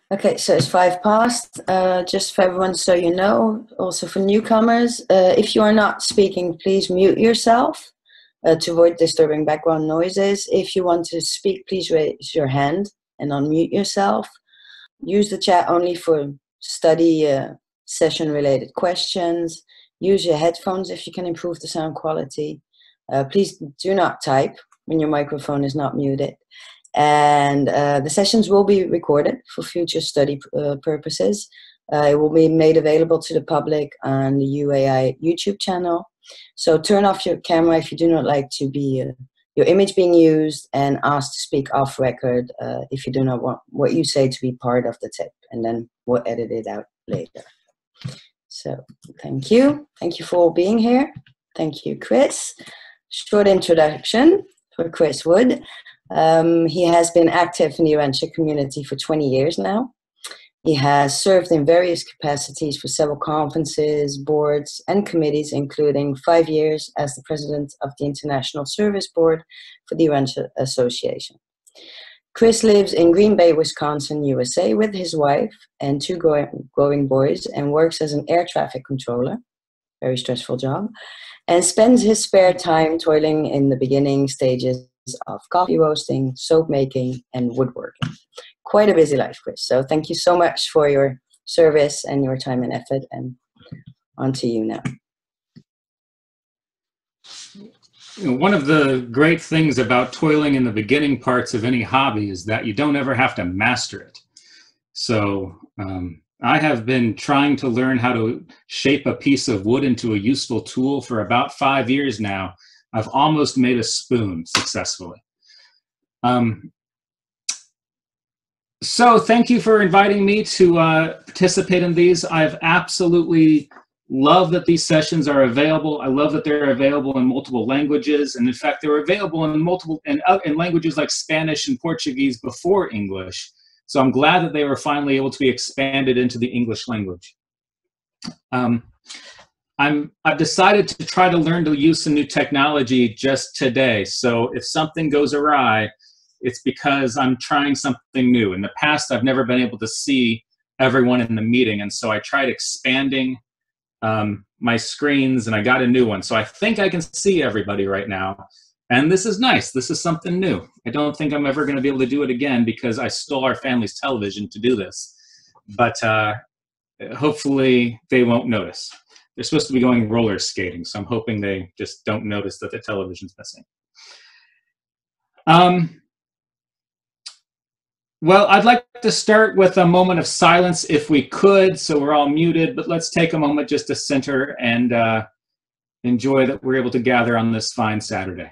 Okay, so it's 5 past. Just for everyone, so you know, also for newcomers, if you are not speaking, please mute yourself to avoid disturbing background noises. If you want to speak, please raise your hand and unmute yourself. Use the chat only for study session-related questions. Use your headphones if you can improve the sound quality. Please do not type when your microphone is not muted. And the sessions will be recorded for future study purposes. It will be made available to the public on the UAI YouTube channel. So turn off your camera if you do not like to be your image being used, and ask to speak off record if you do not want what you say to be part of the tip, and then we'll edit it out later. So thank you. Thank you for being here. Thank you, Chris. Short introduction for Chris Wood. He has been active in the Urantia community for 20 years now. He has served in various capacities for several conferences, boards, and committees, including 5 years as the president of the International Service Board for the Urantia Association. Chris lives in Green Bay, Wisconsin, USA, with his wife and 2 growing boys, and works as an air traffic controller, very stressful job, and spends his spare time toiling in the beginning stages of coffee roasting, soap making, and woodworking. Quite a busy life, Chris. So thank you so much for your service and your time and effort, and on to you now. One of the great things about toiling in the beginning parts of any hobby is that you don't ever have to master it. So I have been trying to learn how to shape a piece of wood into a useful tool for about 5 years now. I've almost made a spoon successfully. So thank you for inviting me to participate in these. I've absolutely loved that these sessions are available. I love that they're available in multiple languages. And in fact, they were available in languages like Spanish and Portuguese before English. So I'm glad that they were finally able to be expanded into the English language. I've decided to try to learn to use some new technology just today. So if something goes awry, it's because I'm trying something new. In the past, I've never been able to see everyone in the meeting, and so I tried expanding my screens, and I got a new one. So I think I can see everybody right now, and this is nice. This is something new. I don't think I'm ever going to be able to do it again because I stole our family's television to do this, but hopefully they won't notice. They're supposed to be going roller skating, so I'm hoping they just don't notice that the television's missing. Well, I'd like to start with a moment of silence if we could, so we're all muted, but let's take a moment just to center and enjoy that we're able to gather on this fine Saturday.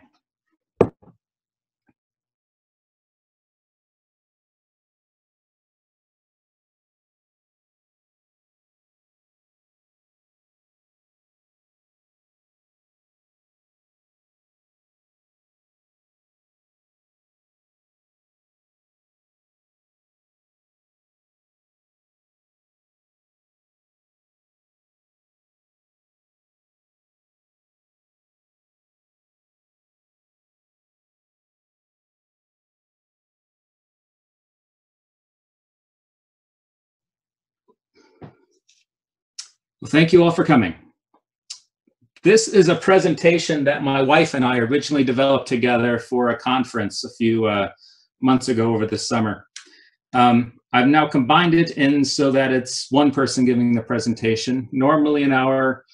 Well, thank you all for coming. This is a presentation that my wife and I originally developed together for a conference a few months ago over the summer. I've now combined it in so that it's one person giving the presentation. Normally in our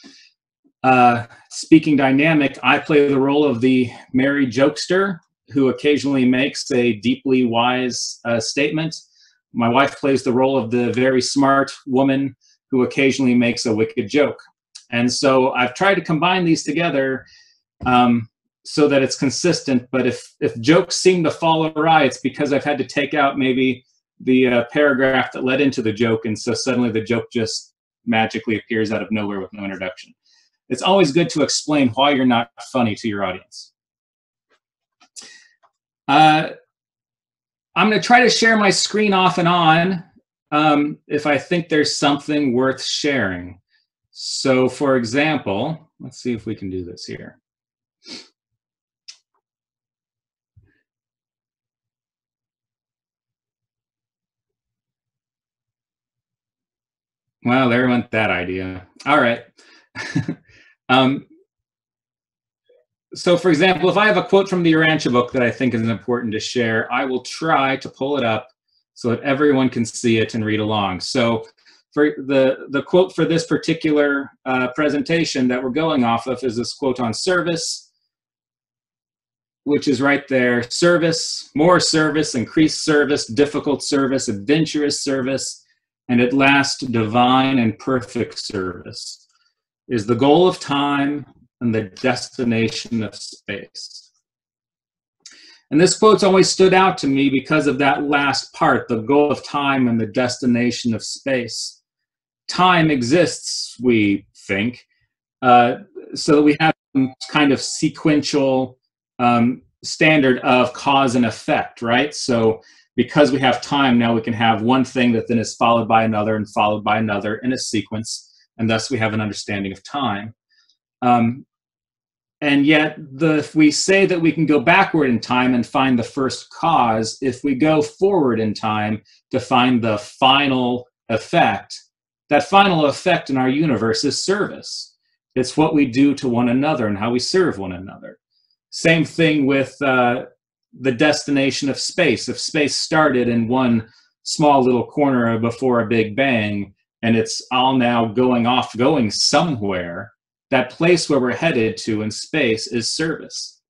speaking dynamic, I play the role of the merry jokester who occasionally makes a deeply wise statement. My wife plays the role of the very smart woman who occasionally makes a wicked joke. And so I've tried to combine these together so that it's consistent, but if jokes seem to fall awry, it's because I've had to take out maybe the paragraph that led into the joke, and so suddenly the joke just magically appears out of nowhere with no introduction. It's always good to explain why you're not funny to your audience. I'm going to try to share my screen off and on if I think there's something worth sharing. So for example, let's see if we can do this here. Well, there went that idea. All right. um, so, for example, if I have a quote from the Urantia book that I think is important to share, I will try to pull it up so that everyone can see it and read along. So, for the quote for this particular presentation that we're going off of is this quote on service, which is right there. Service, more service, increased service, difficult service, adventurous service, and at last, divine and perfect service is the goal of time and the destination of space. And this quote's always stood out to me because of that last part, the goal of time and the destination of space. Time exists, we think, so that we have some kind of sequential standard of cause and effect, right? So because we have time now, we can have one thing that then is followed by another and followed by another in a sequence, and thus we have an understanding of time. And yet, if we say that we can go backward in time and find the first cause, if we go forward in time to find the final effect, that final effect in our universe is service. It's what we do to one another and how we serve one another. Same thing with the destination of space. If space started in one small little corner before a big bang, and it's all now going somewhere, that place where we're headed to in space is service.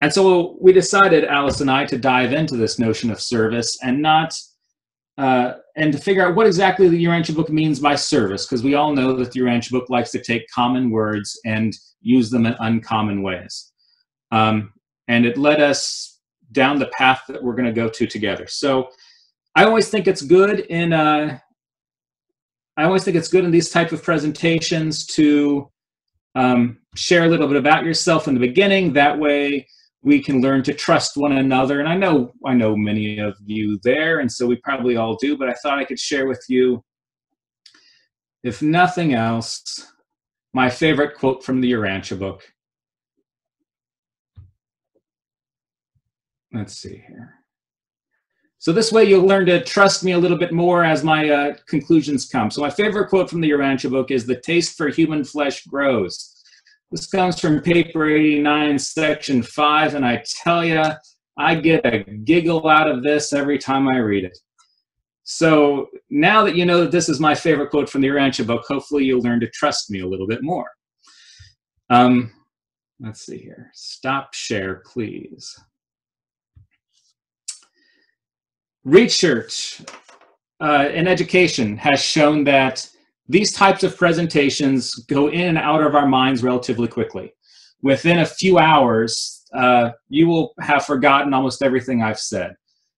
And so we decided, Alice and I, to dive into this notion of service and to figure out what exactly the Urantia book means by service, because we all know that the Urantia book likes to take common words and use them in uncommon ways. And it led us down the path that we're going to go to together. So I always think it's good in these type of presentations to share a little bit about yourself in the beginning. That way we can learn to trust one another. And I know many of you there, and so we probably all do, but I thought I could share with you, if nothing else, my favorite quote from the Urantia book. Let's see here. So this way you'll learn to trust me a little bit more as my conclusions come. So my favorite quote from the Urantia book is, "The taste for human flesh grows." This comes from paper 89, section 5, and I tell you, I get a giggle out of this every time I read it. So now that you know that this is my favorite quote from the Urantia book, hopefully you'll learn to trust me a little bit more. Let's see here. Stop share, please. Research in education has shown that these types of presentations go in and out of our minds relatively quickly. Within a few hours, you will have forgotten almost everything I've said.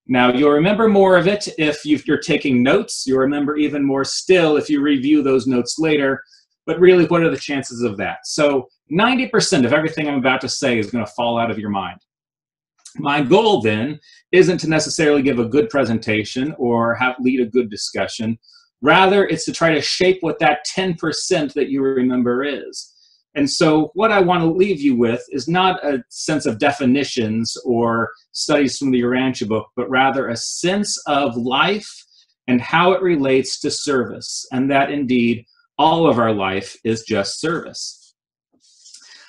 Now, you'll remember more of it if you're taking notes. You'll remember even more still if you review those notes later. But really, what are the chances of that? So 90% of everything I'm about to say is going to fall out of your mind. My goal then isn't to necessarily give a good presentation or lead a good discussion. Rather, it's to try to shape what that 10% that you remember is. And so what I want to leave you with is not a sense of definitions or studies from the Urantia book, but rather a sense of life and how it relates to service, and that indeed all of our life is just service.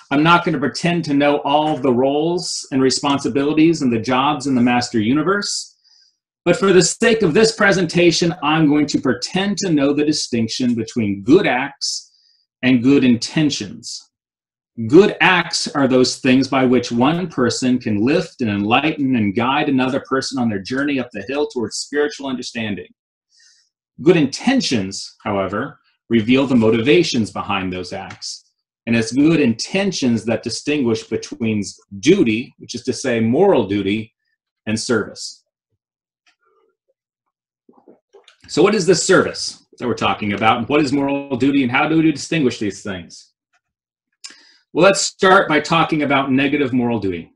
I'm not going to pretend to know all of the roles and responsibilities and the jobs in the master universe, but for the sake of this presentation, I'm going to pretend to know the distinction between good acts and good intentions. Good acts are those things by which one person can lift and enlighten and guide another person on their journey up the hill towards spiritual understanding. Good intentions, however, reveal the motivations behind those acts. And it's good intentions that distinguish between duty, which is to say moral duty, and service. So what is this service that we're talking about? What is moral duty, and how do we distinguish these things? Well, let's start by talking about negative moral duty.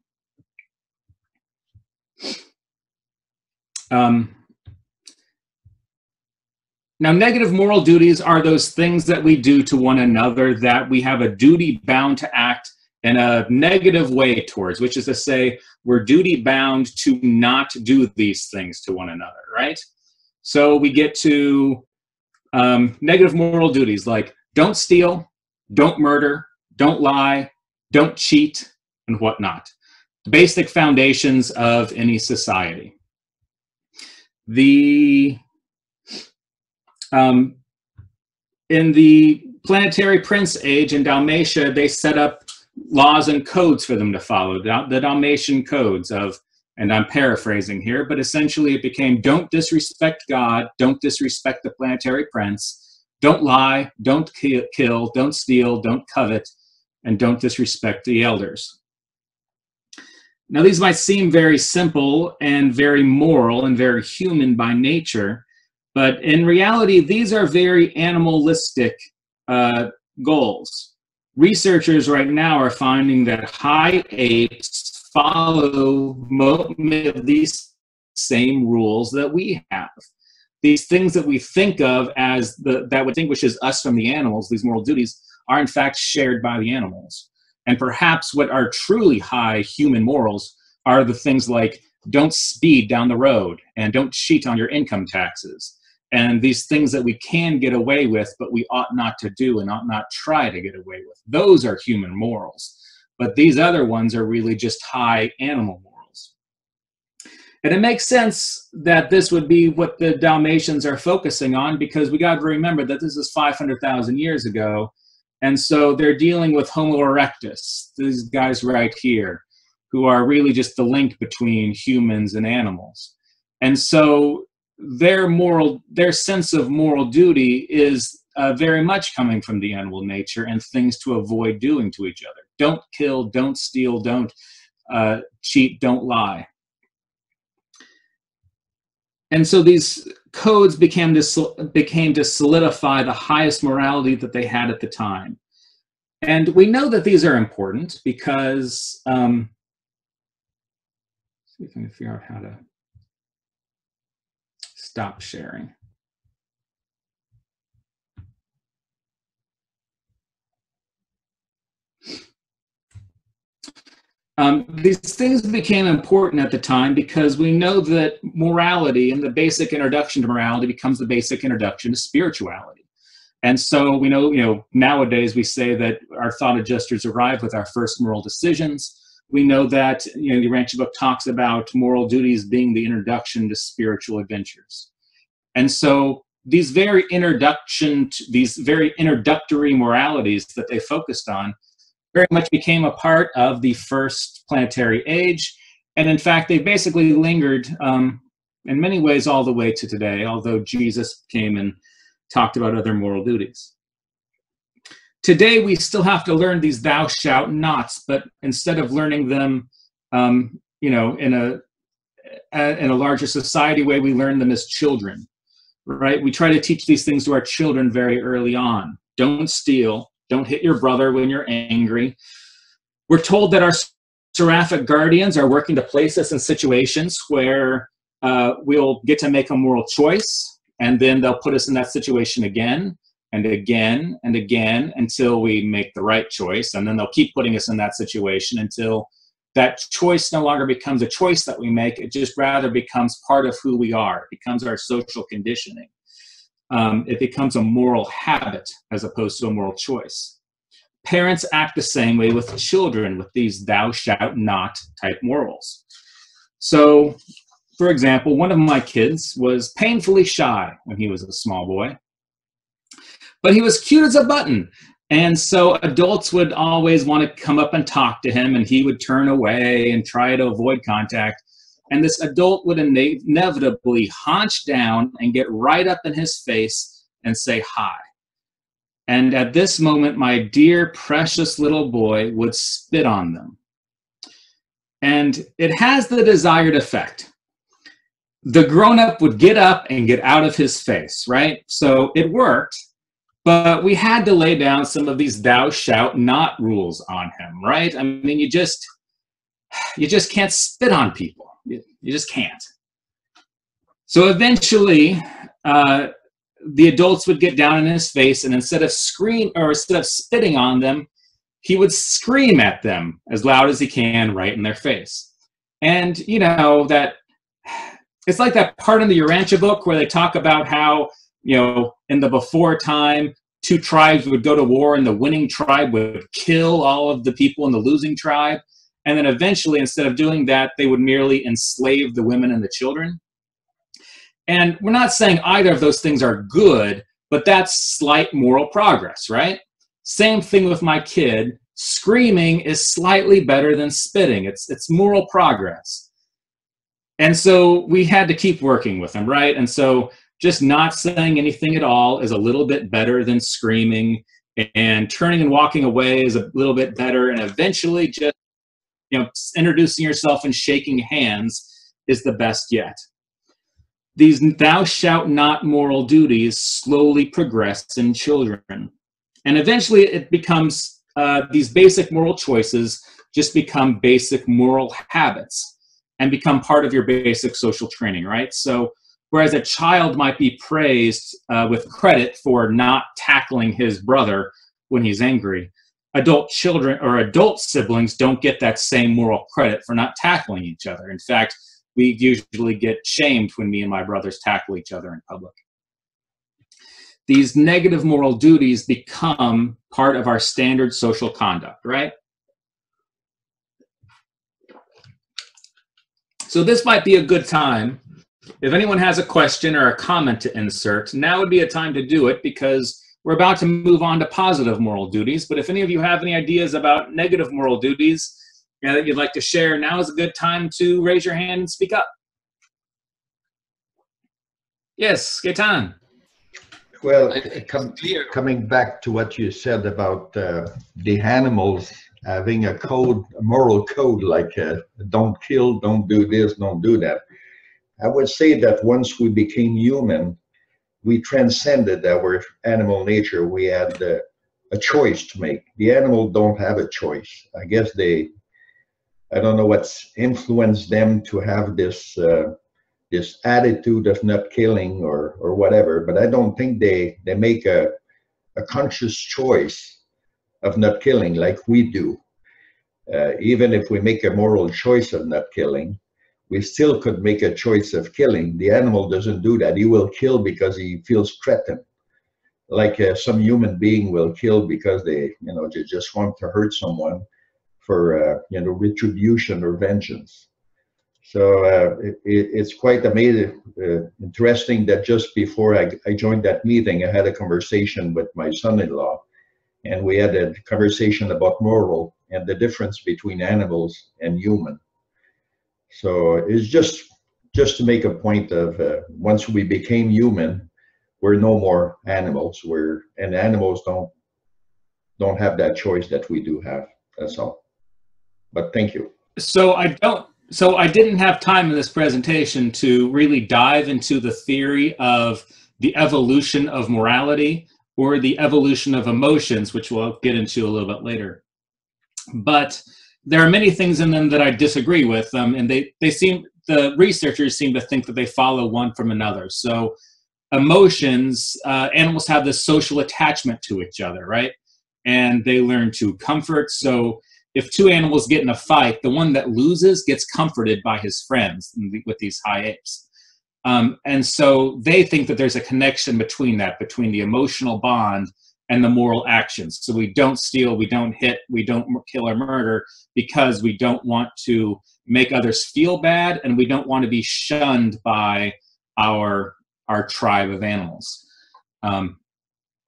Now, negative moral duties are those things that we do to one another that we have a duty bound to act in a negative way towards, which is to say, we're duty bound to not do these things to one another, right? So we get to negative moral duties like don't steal, don't murder, don't lie, don't cheat, and whatnot. The basic foundations of any society. In the planetary prince age in Dalmatia, they set up laws and codes for them to follow, the Dalmatian codes of, and I'm paraphrasing here, but essentially it became don't disrespect God, don't disrespect the planetary prince, don't lie, don't kill, don't steal, don't covet, and don't disrespect the elders. Now these might seem very simple and very moral and very human by nature, but in reality, these are very animalistic goals. Researchers right now are finding that high apes follow these same rules that we have. These things that we think of as that distinguishes us from the animals, these moral duties, are in fact shared by the animals. And perhaps what are truly high human morals are the things like don't speed down the road and don't cheat on your income taxes. And these things that we can get away with, but we ought not to do and ought not try to get away with. Those are human morals. But these other ones are really just high animal morals. And it makes sense that this would be what the Dalmatians are focusing on, because we got to remember that this is 500,000 years ago. And so they're dealing with Homo erectus, these guys right here, who are really just the link between humans and animals. And so their sense of moral duty is very much coming from the animal nature and things to avoid doing to each other. Don't kill, don't steal, don't cheat, don't lie. And so these codes became to solidify the highest morality that they had at the time. And we know that these are important because, see if I can figure out how to stop sharing. These things became important at the time because we know that morality and the basic introduction to morality becomes the basic introduction to spirituality. And so we know, nowadays we say that our thought adjusters arrive with our first moral decisions. We know that, the Urantia Book talks about moral duties being the introduction to spiritual adventures. And so these very introductory moralities that they focused on very much became a part of the first planetary age. And in fact, they basically lingered in many ways all the way to today, although Jesus came and talked about other moral duties. Today, we still have to learn these thou shalt nots, but instead of learning them, in a larger society way, we learn them as children, right? We try to teach these things to our children very early on. Don't steal. Don't hit your brother when you're angry. We're told that our seraphic guardians are working to place us in situations where we'll get to make a moral choice, and then they'll put us in that situation again and again and again until we make the right choice, and then they'll keep putting us in that situation until that choice no longer becomes a choice that we make. It just rather becomes part of who we are. It becomes our social conditioning. It becomes a moral habit as opposed to a moral choice. Parents act the same way with children with these thou shalt not type morals. So, for example, one of my kids was painfully shy when he was a small boy, but he was cute as a button. And so adults would always want to come up and talk to him, and he would turn away and try to avoid contact. And this adult would inevitably haunch down and get right up in his face and say hi. And at this moment, my dear, precious little boy would spit on them. And it has the desired effect. The grown-up would get up and get out of his face, right? So it worked, but we had to lay down some of these thou shalt not rules on him, right? I mean, you just can't spit on people. You just can't. So eventually, the adults would get down in his face, and instead of spitting on them, he would scream at them as loud as he can right in their face. And that it's like that part in the Urantia book where they talk about how in the before time, two tribes would go to war and the winning tribe would kill all of the people in the losing tribe. And then eventually, instead of doing that, they would merely enslave the women and the children. And we're not saying either of those things are good, but that's slight moral progress, right? Same thing with my kid. Screaming is slightly better than spitting. It's moral progress. And so we had to keep working with him, right? And so just not saying anything at all is a little bit better than screaming, and turning and walking away is a little bit better. And eventually just, introducing yourself and shaking hands is the best yet. These thou shalt not moral duties slowly progress in children. And eventually it becomes, these basic moral choices just become basic moral habits and become part of your basic social training, right? So whereas a child might be praised with credit for not tackling his brother when he's angry, adult children or adult siblings don't get that same moral credit for not tackling each other. In fact, we usually get shamed when me and my brothers tackle each other in public. These negative moral duties become part of our standard social conduct, right? So this might be a good time. If anyone has a question or a comment to insert, now would be a time to do it, because we're about to move on to positive moral duties. But if any of you have any ideas about negative moral duties that you'd like to share, now is a good time to raise your hand and speak up. Yes, Gaetan. Well, coming back to what you said about the animals having a code, a moral code, like don't kill, don't do this, don't do that. I would say that once we became human, we transcended our animal nature. We had a choice to make. The animal don't have a choice. I guess I don't know what's influenced them to have this this attitude of not killing or whatever, but I don't think they make a conscious choice of not killing like we do. Even if we make a moral choice of not killing, we still could make a choice of killing. The animal doesn't do that. He will kill because he feels threatened. Like some human being will kill because they just want to hurt someone for retribution or vengeance. So it's quite amazing, interesting that just before I joined that meeting, I had a conversation with my son-in-law, and we had a conversation about moral and the difference between animals and human. So it's just to make a point of once we became human, we're no more animals. And animals don't have that choice that we do have. That's all. But thank you. So I didn't have time in this presentation to really dive into the theory of the evolution of morality or the evolution of emotions, which we'll get into a little bit later. But there are many things in them that I disagree with, and the researchers seem to think that they follow one from another. So emotions, animals have this social attachment to each other, right? And they learn to comfort. So if two animals get in a fight, the one that loses gets comforted by his friends with these high apes. And so they think that there's a connection between the emotional bond and the moral actions. So we don't steal, we don't hit, we don't kill or murder because we don't want to make others feel bad, and we don't want to be shunned by our tribe of animals.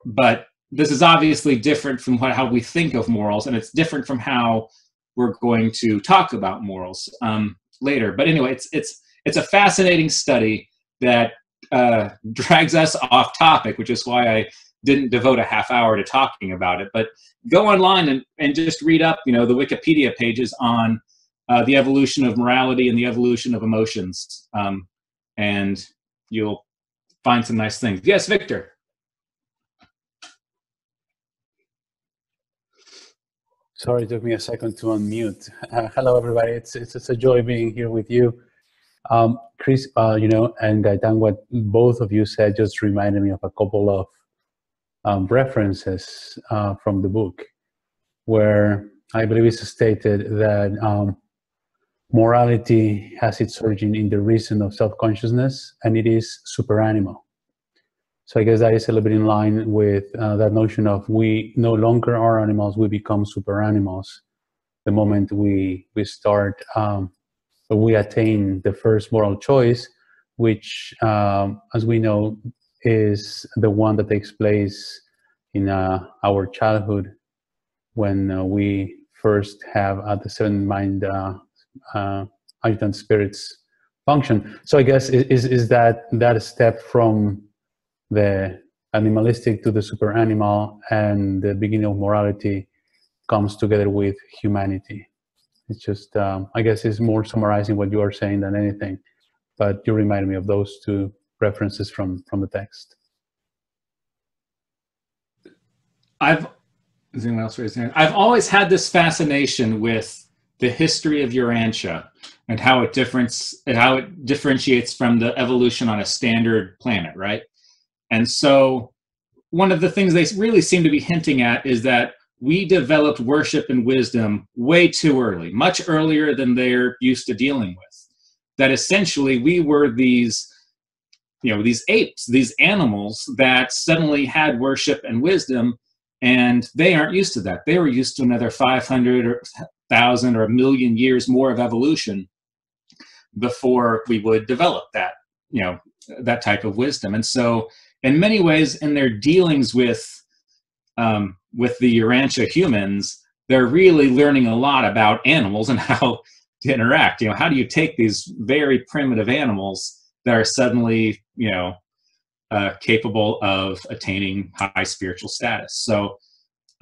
But this is obviously different from how we think of morals, and it's different from how we're going to talk about morals later. But anyway, it's a fascinating study that drags us off topic, which is why I didn't devote a half hour to talking about it. But go online and just read up, the Wikipedia pages on the evolution of morality and the evolution of emotions, and you'll find some nice things. Yes, Victor. Sorry, it took me a second to unmute. Hello, everybody. It's a joy being here with you. Chris, and Gaetan, what both of you said just reminded me of a couple of references from the book, where I believe it's stated that morality has its origin in the reason of self-consciousness, and it is superanimal. So I guess that is a little bit in line with that notion of we no longer are animals, we become super animals the moment we start, we attain the first moral choice, which, as we know, is the one that takes place in our childhood when we first have the seven mind adjutant spirits function. So I guess is that a step from the animalistic to the super animal, and the beginning of morality comes together with humanity. It's just, I guess it's more summarizing what you are saying than anything, but you reminded me of those two references from the text. Is anyone else raising their hand? I've always had this fascination with the history of Urantia and how it differentiates from the evolution on a standard planet, right? And so one of the things they really seem to be hinting at is that we developed worship and wisdom way too early, much earlier than they're used to dealing with. That essentially we were these apes, these animals that suddenly had worship and wisdom, and they aren't used to that. They were used to another 500 or 1,000 or 1,000,000 years more of evolution before we would develop that, that type of wisdom. And so in many ways, in their dealings with the Urantia humans, they're really learning a lot about animals and how to interact. How do you take these very primitive animals that are suddenly, capable of attaining high spiritual status? So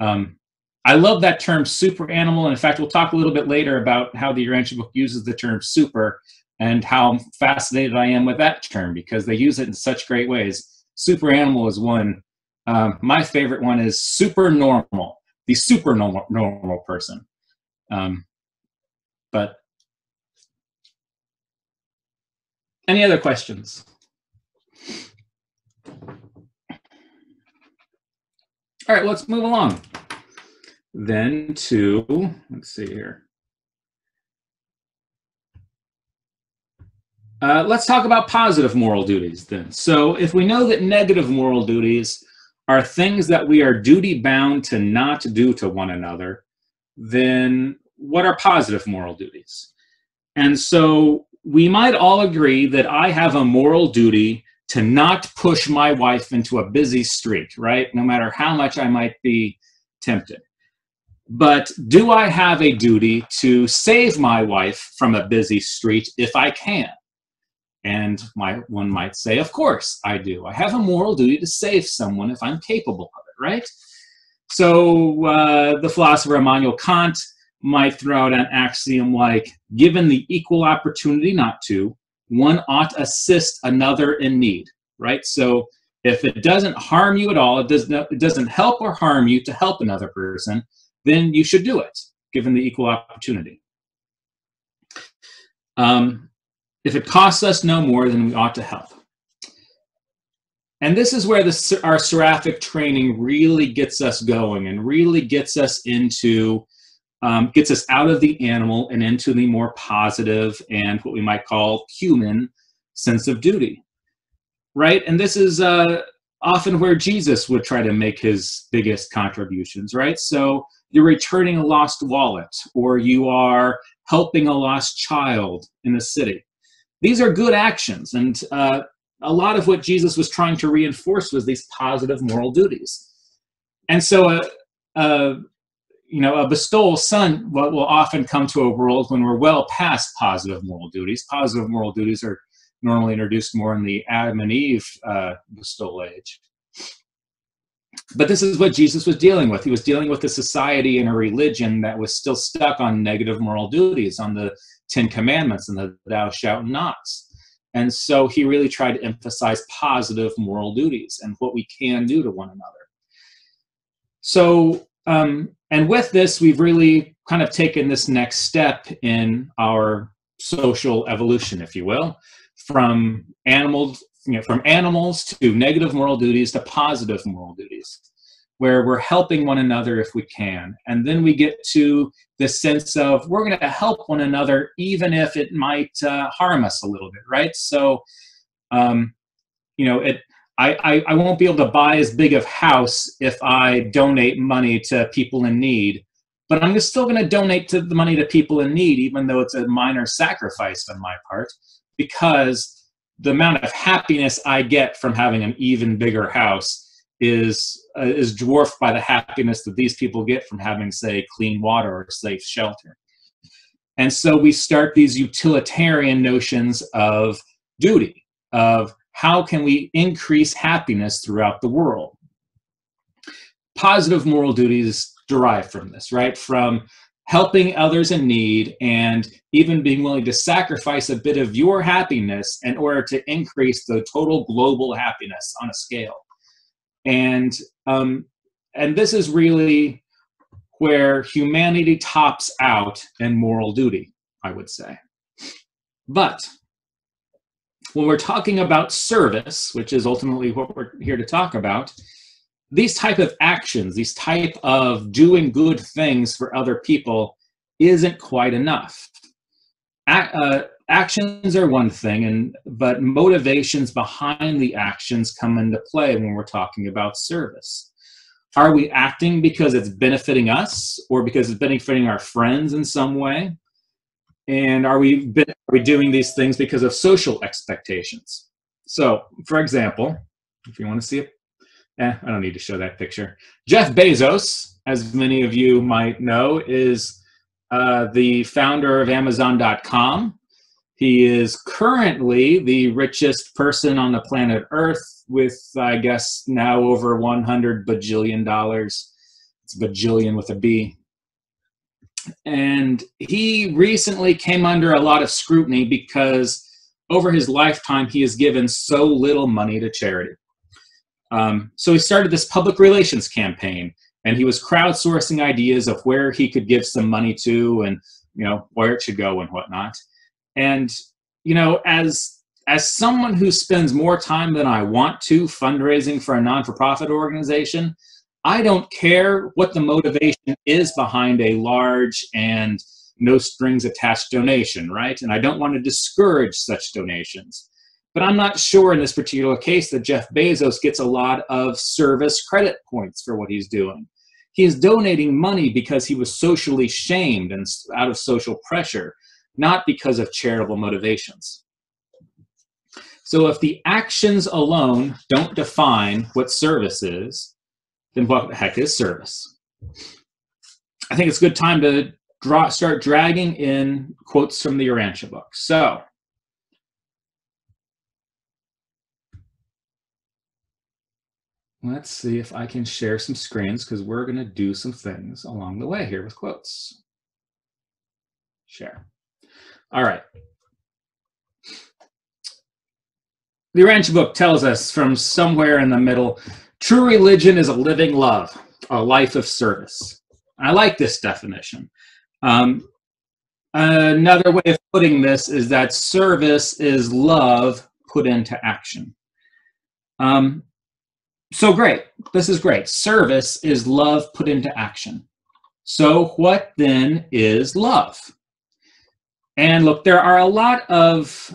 I love that term super animal. And in fact, we'll talk a little bit later about how the Urantia book uses the term super and how fascinated I am with that term, because they use it in such great ways. Super animal is one. My favorite one is super normal, the super normal person. But any other questions? All right, let's move along then to, let's see here. Let's talk about positive moral duties then. So if we know that negative moral duties are things that we are duty bound to not do to one another, then what are positive moral duties? And so we might all agree that I have a moral duty to not push my wife into a busy street, right? No matter how much I might be tempted. But do I have a duty to save my wife from a busy street if I can? And one might say, of course I do. I have a moral duty to save someone if I'm capable of it, right? So the philosopher Immanuel Kant might throw out an axiom like, given the equal opportunity not to, one ought assist another in need, right? So if it doesn't harm you at all, it doesn't help or harm you to help another person, then you should do it, given the equal opportunity. If it costs us no more, then we ought to help. And this is where our seraphic training really gets us going and really gets us into, gets us out of the animal and into the more positive and what we might call human sense of duty, right? And this is often where Jesus would try to make his biggest contributions, right? So you're returning a lost wallet, or you are helping a lost child in the city. These are good actions, and a lot of what Jesus was trying to reinforce was these positive moral duties. And so a bestowal son will often come to a world when we're well past positive moral duties. Positive moral duties are normally introduced more in the Adam and Eve bestowal age. But this is what Jesus was dealing with. He was dealing with a society and a religion that was still stuck on negative moral duties, on the 10 Commandments and the thou shalt nots. And so he really tried to emphasize positive moral duties and what we can do to one another. So, and with this, we've really kind of taken this next step in our social evolution, if you will, from animals to negative moral duties to positive moral duties, where we're helping one another if we can. And then we get to the sense of we're going to help one another even if it might harm us a little bit, right? So, I I won't be able to buy as big of house if I donate money to people in need, but I'm still going to donate the money to people in need, even though it's a minor sacrifice on my part, because the amount of happiness I get from having an even bigger house is dwarfed by the happiness that these people get from having, say, clean water or safe shelter. And so we start these utilitarian notions of duty, of how can we increase happiness throughout the world. Positive moral duties derive from this, right? From helping others in need and even being willing to sacrifice a bit of your happiness in order to increase the total global happiness on a scale. And this is really where humanity tops out in moral duty, I would say. But when we're talking about service, which is ultimately what we're here to talk about, these type of actions, these type of doing good things for other people isn't quite enough. Actions are one thing, but motivations behind the actions come into play when we're talking about service. Are we acting because it's benefiting us or because it's benefiting our friends in some way? And are we doing these things because of social expectations? So, for example, if you want to see it, I don't need to show that picture. Jeff Bezos, as many of you might know, is the founder of Amazon.com. He is currently the richest person on the planet Earth with, I guess, now over $100 bajillion. It's bajillion with a B. And he recently came under a lot of scrutiny because over his lifetime, he has given so little money to charity. So he started this public relations campaign, and he was crowdsourcing ideas of where he could give some money to and, you know, where it should go and whatnot. And, you know, as someone who spends more time than I want to fundraising for a non-for-profit organization, I don't care what the motivation is behind a large and no strings attached donation, right? And I don't want to discourage such donations. But I'm not sure in this particular case that Jeff Bezos gets a lot of service credit points for what he's doing. He is donating money because he was socially shamed and out of social pressure, not because of charitable motivations. So if the actions alone don't define what service is, then what the heck is service? I think it's a good time to start dragging in quotes from the Urantia book. So, let's see if I can share some screens because we're going to do some things along the way here with quotes. Share. All right. The Urantia book tells us from somewhere in the middle, true religion is a living love, a life of service. I like this definition. Another way of putting this is that service is love put into action. So great, this is great. Service is love put into action. So what then is love? And look, there are a lot of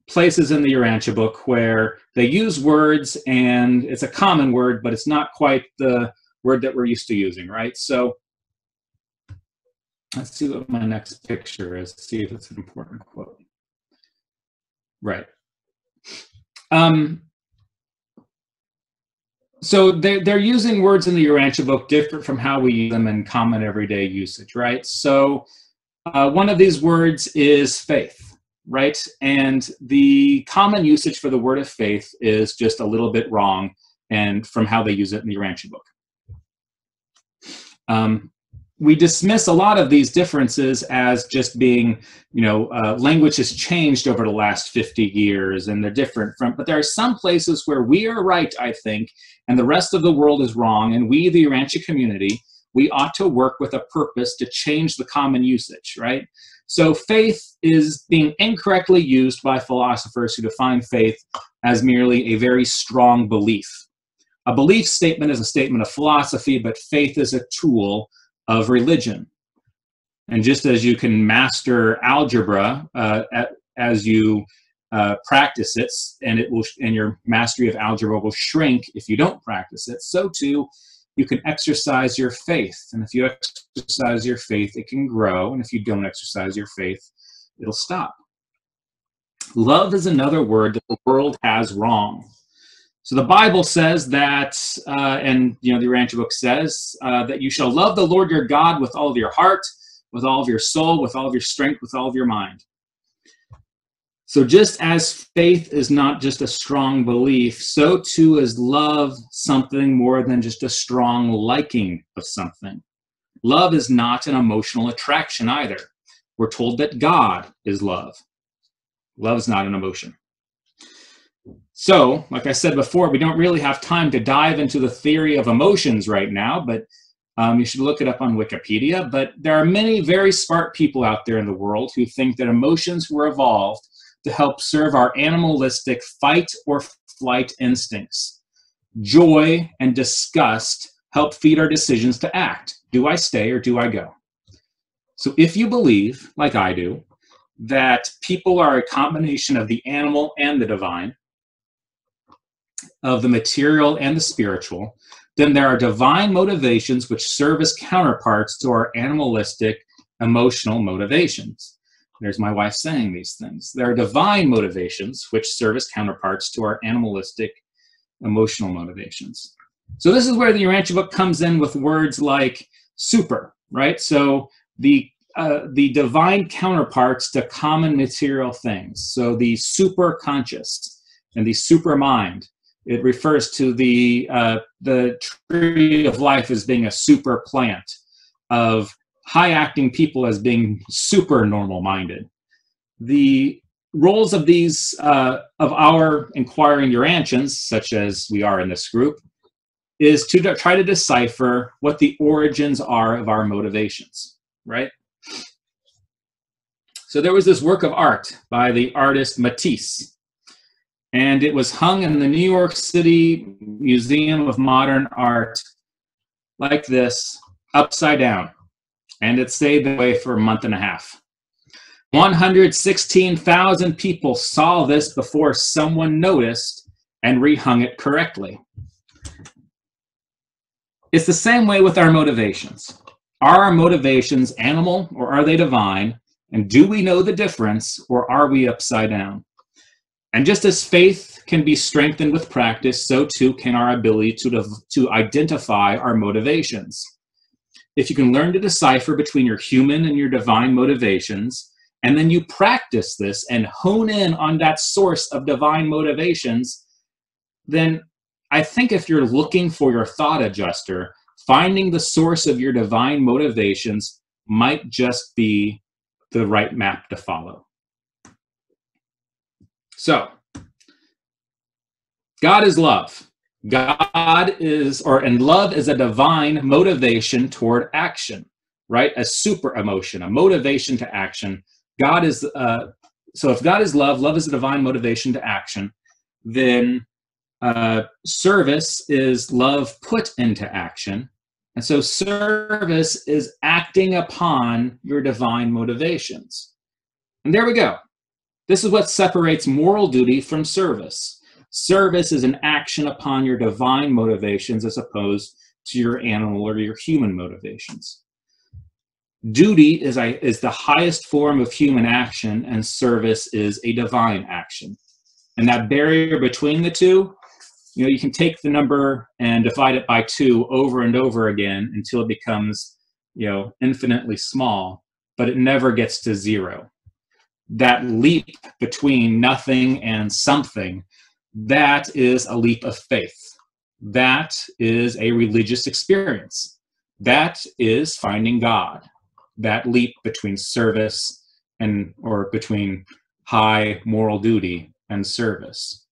places in the Urantia book where they use words and it's a common word, but it's not quite the word that we're used to using, right? So let's see what my next picture is, see if it's an important quote. Right. So they're using words in the Urantia book different from how we use them in common everyday usage, right? So one of these words is faith, right? And the common usage for the word of faith is just a little bit wrong and from how they use it in the Urantia book. We dismiss a lot of these differences as just being, you know, language has changed over the last 50 years and they're different from, but there are some places where we are right, I think, and the rest of the world is wrong. And we, the Urantia community, we ought to work with a purpose to change the common usage, right? So faith is being incorrectly used by philosophers who define faith as merely a very strong belief. A belief statement is a statement of philosophy, but faith is a tool of religion. And just as you can master algebra as you practice it, and your mastery of algebra will shrink if you don't practice it. So too, you can exercise your faith. And if you exercise your faith, it can grow. And if you don't exercise your faith, it'll stop. Love is another word that the world has wrong. So the Bible says that, and the Urantia Book says, that you shall love the Lord your God with all of your heart, with all of your soul, with all of your strength, with all of your mind. So just as faith is not just a strong belief, so too is love something more than just a strong liking of something. Love is not an emotional attraction either. We're told that God is love. Love is not an emotion. So, like I said before, we don't really have time to dive into the theory of emotions right now, but you should look it up on Wikipedia. But there are many very smart people out there in the world who think that emotions were evolved to help serve our animalistic fight or flight instincts. Joy and disgust help feed our decisions to act. Do I stay or do I go? So if you believe, like I do, that people are a combination of the animal and the divine, of the material and the spiritual, then there are divine motivations which serve as counterparts to our animalistic emotional motivations. There's my wife saying these things. There are divine motivations which serve as counterparts to our animalistic emotional motivations. So this is where the Urantia Book comes in with words like super, right? So the divine counterparts to common material things. So the super conscious and the super mind. It refers to the tree of life as being a super plant, of high-acting people as being super normal-minded. The roles of these, of our inquiring Urantians, such as we are in this group, is to try to decipher what the origins are of our motivations, right? So there was this work of art by the artist Matisse, and it was hung in the New York City Museum of Modern Art like this, upside down. And it stayed that way for a month and a half. 116,000 people saw this before someone noticed and rehung it correctly. It's the same way with our motivations. Are our motivations animal or are they divine? And do we know the difference or are we upside down? And just as faith can be strengthened with practice, so too can our ability to identify our motivations. If you can learn to decipher between your human and your divine motivations, and then you practice this and hone in on that source of divine motivations, then I think if you're looking for your thought adjuster, finding the source of your divine motivations might just be the right map to follow. So, God is love. God is, and love is a divine motivation toward action, right? A super emotion, a motivation to action. God is, so if God is love, love is a divine motivation to action, then service is love put into action. And so service is acting upon your divine motivations. And there we go. This is what separates moral duty from service. Service is an action upon your divine motivations as opposed to your animal or your human motivations. Duty is the highest form of human action, and service is a divine action. And that barrier between the two, you can take the number and divide it by 2 over and over again until it becomes, infinitely small, but it never gets to 0. That leap between nothing and something, that is a leap of faith. That is a religious experience. That is finding God. That leap between service or between high moral duty and service.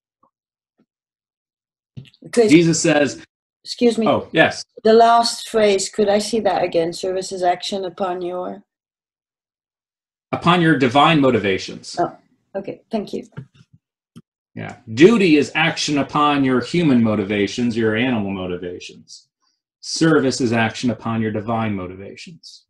Chris, Jesus says, excuse me. Oh, yes. The last phrase, could I see that again? Service is action upon your divine motivations. Oh, okay. Thank you. Yeah. Duty is action upon your human motivations, your animal motivations. Service is action upon your divine motivations.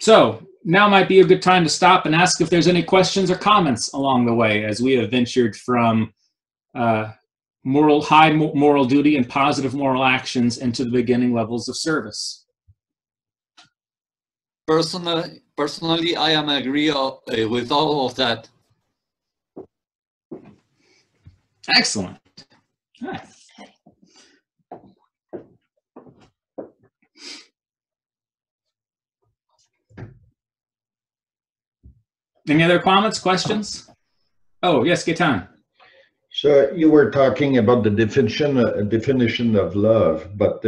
So now might be a good time to stop and ask if there's any questions or comments along the way as we have ventured from high moral duty and positive moral actions into the beginning levels of service. Personally, I am agree with all of that. Excellent. All right. Any other comments, questions? Oh, yes, Gaetan. So you were talking about the definition of love, but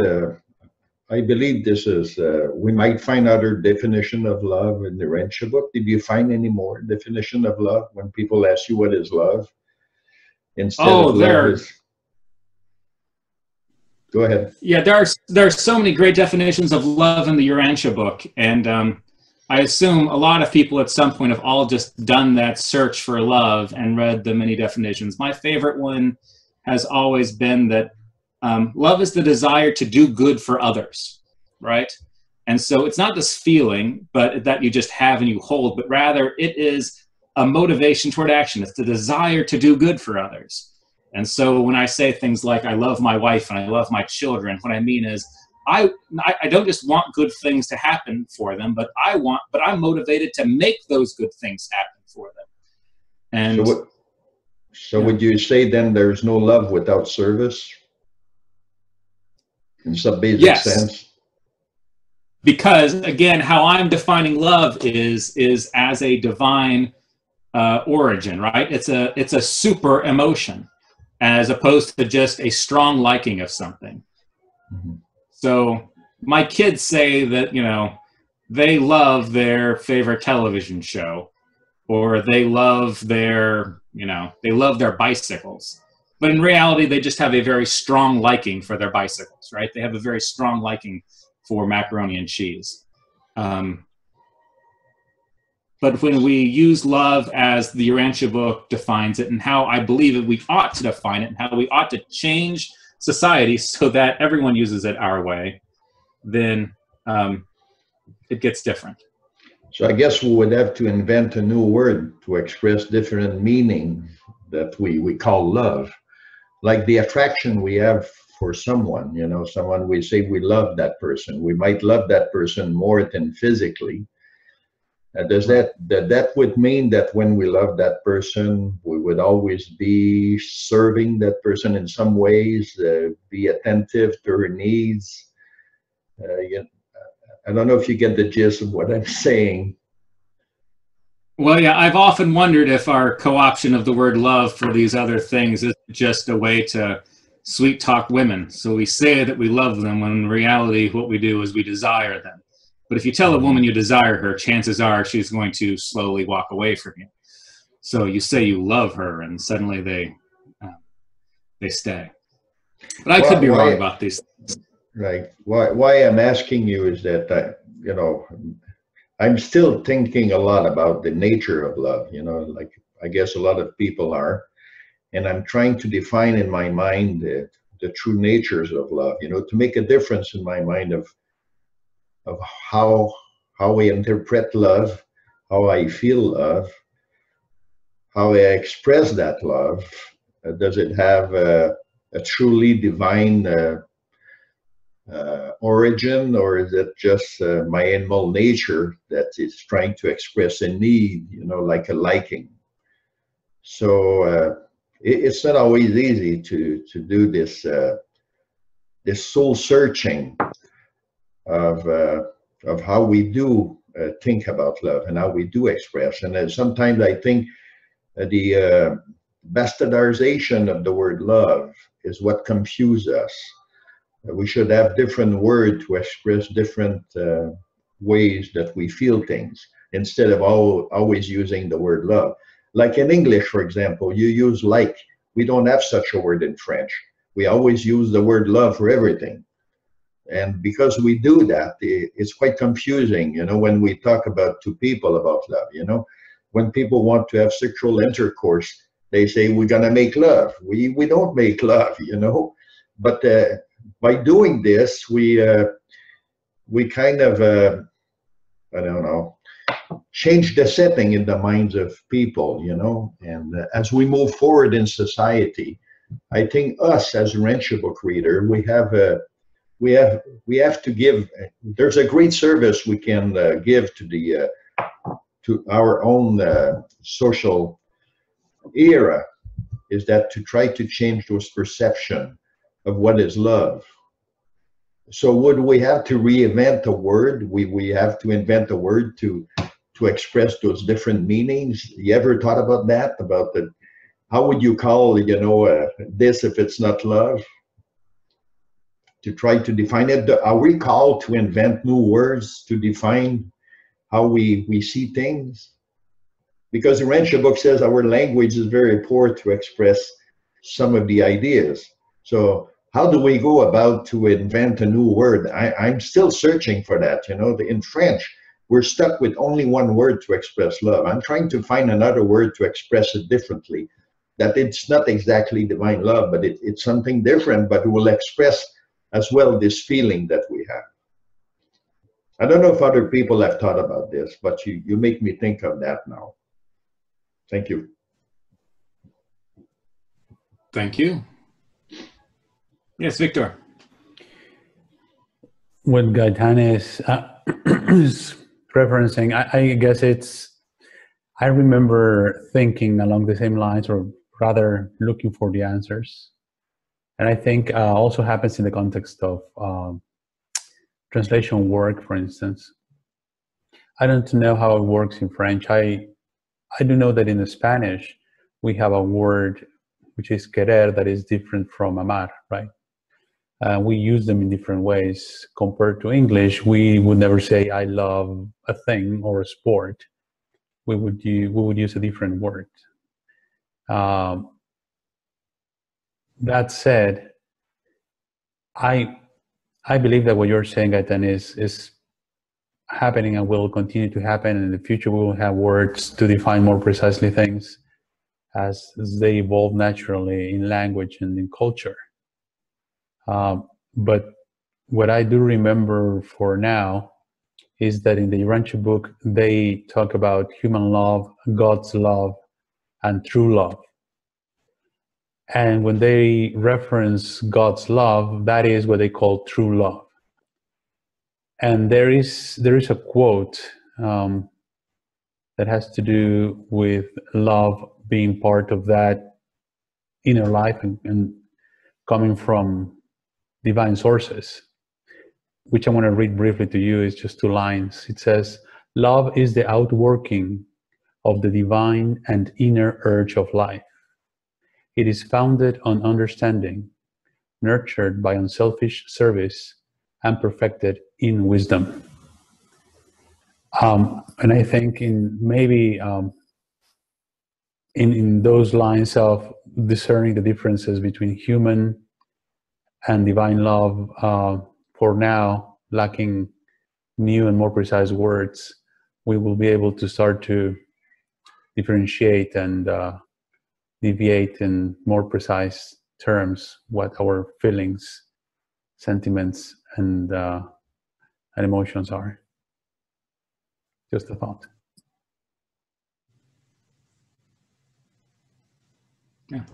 I believe this is, we might find other definition of love in the Urantia book. Did you find any more definition of love when people ask you what is love? Instead of love is... Go ahead. Yeah, there are so many great definitions of love in the Urantia book, and I assume a lot of people at some point have all just done that search for love and read the many definitions. My favorite one has always been that love is the desire to do good for others, right? And so it's not this feeling but that you just have and you hold, but rather it is a motivation toward action. It's the desire to do good for others. And so when I say things like, I love my wife and I love my children, what I mean is, I don't just want good things to happen for them, but I'm motivated to make those good things happen for them. And so would you say then there's no love without service? In some basic sense? Because again, how I'm defining love is as a divine origin, right? It's a super emotion as opposed to just a strong liking of something. Mm-hmm. So my kids say that, you know, they love their favorite television show, or they love their, you know, they love their bicycles. But in reality, they just have a very strong liking for their bicycles, right? They have a very strong liking for macaroni and cheese. But when we use love as the Urantia book defines it, and how I believe that we ought to define it, and how we ought to change society so that everyone uses it our way, then it gets different. So I guess we would have to invent a new word to express different meaning that we call love. Like the attraction we have for someone, you know, someone we say we love that person. We might love that person more than physically. Does that would mean that when we love that person, we would always be serving that person in some ways, be attentive to her needs? I don't know if you get the gist of what I'm saying. Well, yeah, I've often wondered if our co-option of the word love for these other things is just a way to sweet talk women. So we say that we love them when in reality what we do is we desire them. But if you tell a woman you desire her, chances are she's going to slowly walk away from you. So you say you love her, and suddenly they stay. But I could be wrong about these things. Right. Why I'm asking you is that you know, I'm still thinking a lot about the nature of love. You know, like I guess a lot of people are, and I'm trying to define in my mind the true natures of love. You know, to make a difference in my mind of how we interpret love, how I feel love, how I express that love. Does it have a truly divine origin, or is it just my animal nature that is trying to express a need, you know, like a liking? So it's not always easy to do this this soul searching of how we do think about love and how we do express. And sometimes I think the bastardization of the word love is what confuses us. We should have different words to express different ways that we feel things, instead of always using the word love. Like in English, for example, you use like. We don't have such a word in French. We always use the word love for everything. And because we do that, it's quite confusing, you know, when we talk about two people about love. You know, when people want to have sexual intercourse, they say we're gonna make love. We don't make love, you know. But by doing this, we kind of I don't know, change the setting in the minds of people, you know. And as we move forward in society, I think us as Urantia Book reader, we have to give. There's a great service we can give to the to our own social era, is that to try to change those perception of what is love. So would we have to reinvent a word? We have to invent a word to express those different meanings. You ever thought about that? About the, how would you call, you know, this if it's not love? To try to define it. Are we called to invent new words to define how we see things? Because the Urantia book says our language is very poor to express some of the ideas. So how do we go about to invent a new word? I'm still searching for that. You know, in French, we're stuck with only one word to express love. I'm trying to find another word to express it differently. That it's not exactly divine love, but it's something different, but it will express as well this feeling that we have. I don't know if other people have thought about this, but you make me think of that now. Thank you. Thank you. Yes, Victor. What Gaetan is referencing, I guess I remember thinking along the same lines, or rather looking for the answers. And I think also happens in the context of translation work, for instance. I don't know how it works in French. I do know that in the Spanish, we have a word which is querer that is different from amar, right? We use them in different ways. Compared to English, we would never say I love a thing or a sport. We would use a different word. That said, I believe that what you're saying, Gaetan, is happening and will continue to happen. In the future, we will have words to define more precisely things as they evolve naturally in language and in culture. But what I do remember for now is that in the Urantia book, they talk about human love, God's love, and true love. And when they reference God's love, that is what they call true love. And there is a quote that has to do with love being part of that inner life and coming from divine sources, which I want to read briefly to you. It's just 2 lines. It says, "Love is the outworking of the divine and inner urge of life. It is founded on understanding, nurtured by unselfish service, and perfected in wisdom." And I think in those lines of discerning the differences between human and divine love, for now, lacking new and more precise words, we will be able to start to differentiate and deviate in more precise terms what our feelings, sentiments, and emotions are. Just a thought. Yeah.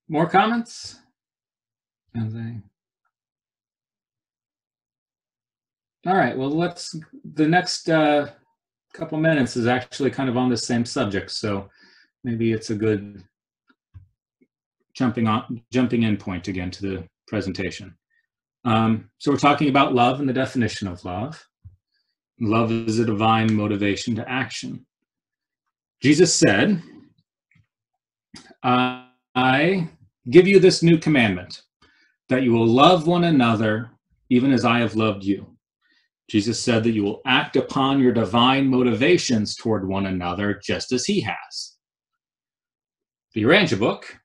More comments? All right, well, the next couple minutes is actually kind of on the same subject, so maybe it's a good jumping in point again to the presentation. So we're talking about love and the definition of love. Love is a divine motivation to action. Jesus said, "I give you this new commandment, that you will love one another even as I have loved you." Jesus said that you will act upon your divine motivations toward one another just as he has. The Urantia book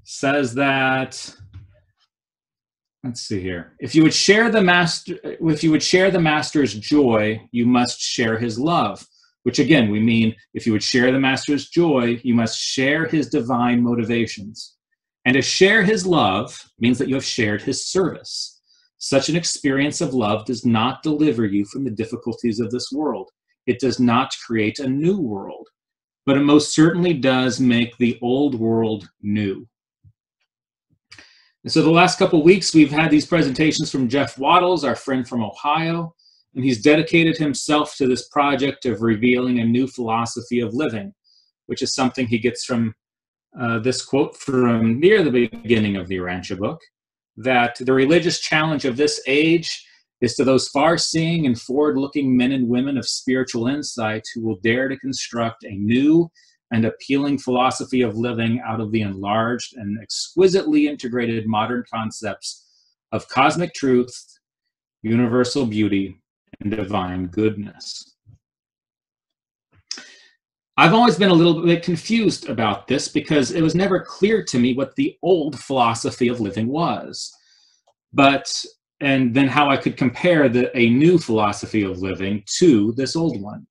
says that, let's see here, if you would share the master's joy, you must share his love, which again, we mean if you would share the master's joy, you must share his divine motivations. And to share his love means that you have shared his service. Such an experience of love does not deliver you from the difficulties of this world. It does not create a new world, but it most certainly does make the old world new. And so the last couple of weeks, we've had these presentations from Jeff Waddles, our friend from Ohio, and he's dedicated himself to this project of revealing a new philosophy of living, which is something he gets from this quote from near the beginning of the Urantia book, that the religious challenge of this age is to those far-seeing and forward-looking men and women of spiritual insight who will dare to construct a new and appealing philosophy of living out of the enlarged and exquisitely integrated modern concepts of cosmic truth, universal beauty, and divine goodness. I've always been a little bit confused about this because it was never clear to me what the old philosophy of living was, and then how I could compare a new philosophy of living to this old one.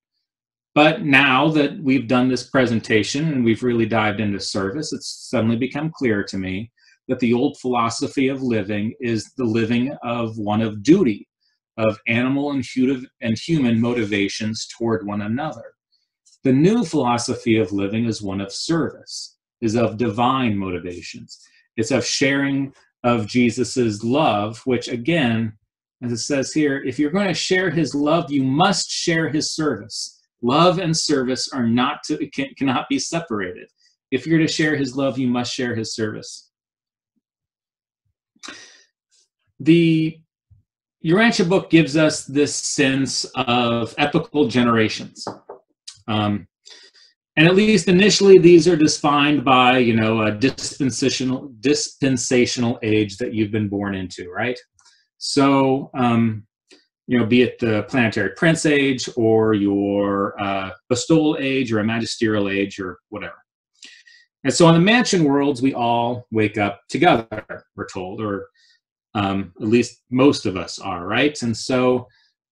But now that we've done this presentation and we've really dived into service, it's suddenly become clear to me that the old philosophy of living is the living of one of duty, of animal and human motivations toward one another. The new philosophy of living is one of service, is of divine motivations. It's of sharing of Jesus's love, which again, as it says here, if you're going to share his love, you must share his service. Love and service are cannot be separated. If you're to share his love, you must share his service. The Urantia book gives us this sense of epochal generations. And at least initially, these are defined by, a dispensational age that you've been born into, right? So, be it the planetary prince age or your bestowal age or a magisterial age or whatever. And so on the mansion worlds, we all wake up together, we're told, or at least most of us are, right? And so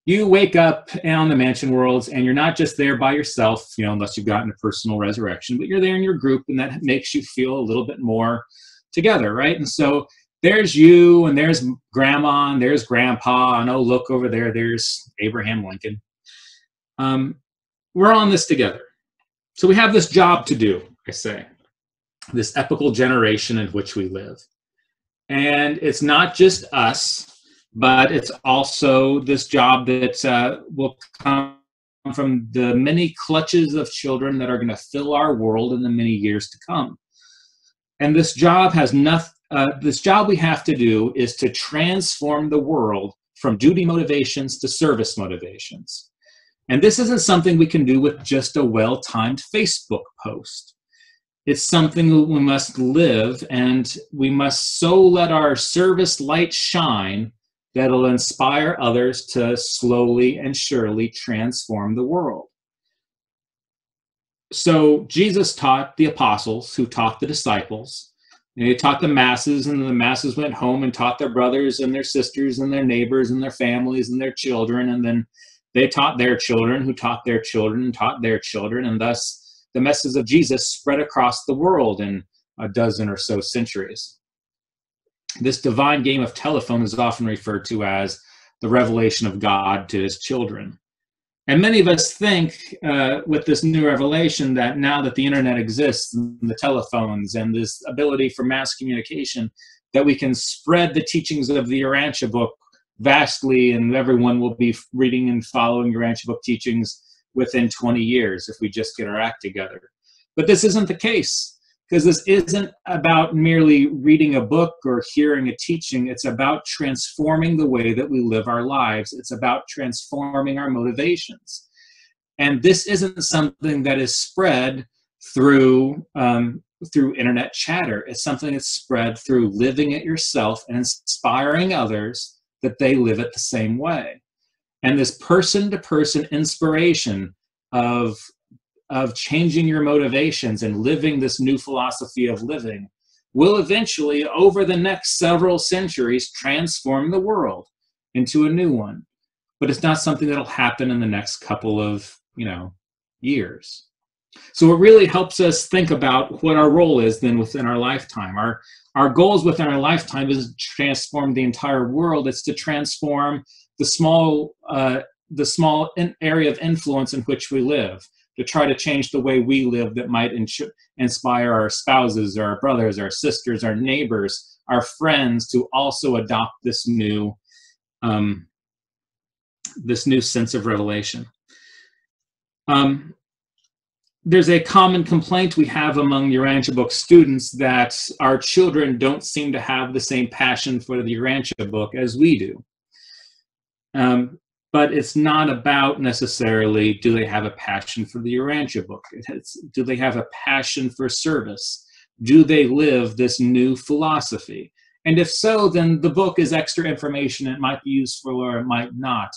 you wake up on the mansion worlds and you're not just there by yourself, unless you've gotten a personal resurrection, but you're there in your group, and that makes you feel a little bit more together, right? And so there's you, and there's grandma, and there's grandpa, and oh, look over there, there's Abraham Lincoln. We're on this together. So we have this job to do, I say, this epochal generation in which we live. And it's not just us, but it's also this job that will come from the many clutches of children that are going to fill our world in the many years to come. And this job has nothing. This job we have to do is to transform the world from duty motivations to service motivations. And this isn't something we can do with just a well-timed Facebook post. It's something that we must live, and we must so let our service light shine that it'll inspire others to slowly and surely transform the world. So Jesus taught the apostles, who taught the disciples. And he taught the masses, and the masses went home and taught their brothers and their sisters and their neighbors and their families and their children. And then they taught their children, who taught their children and taught their children. And thus the message of Jesus spread across the world in a dozen or so centuries. This divine game of telephone is often referred to as the revelation of God to his children. And many of us think with this new revelation that now that the internet exists, and the telephones and this ability for mass communication, that we can spread the teachings of the Urantia book vastly, and everyone will be reading and following Urantia book teachings within 20 years if we just get our act together. But this isn't the case, because this isn't about merely reading a book or hearing a teaching. It's about transforming the way that we live our lives. It's about transforming our motivations. And this isn't something that is spread through internet chatter. It's something that's spread through living it yourself and inspiring others that they live it the same way. And this person-to-person inspiration of changing your motivations and living this new philosophy of living will eventually, over the next several centuries, transform the world into a new one. But it's not something that'll happen in the next couple of, years. So it really helps us think about what our role is then within our lifetime. Our goals within our lifetime is to transform the entire world. It's to transform the small area of influence in which we live, to try to change the way we live that might inspire our spouses, our brothers, our sisters, our neighbors, our friends to also adopt this new sense of revelation. There's a common complaint we have among Urantia Book students that our children don't seem to have the same passion for the Urantia Book as we do. But it's not about necessarily, do they have a passion for the Urantia Book? Do they have a passion for service? Do they live this new philosophy? And if so, then the book is extra information. It might be useful or it might not.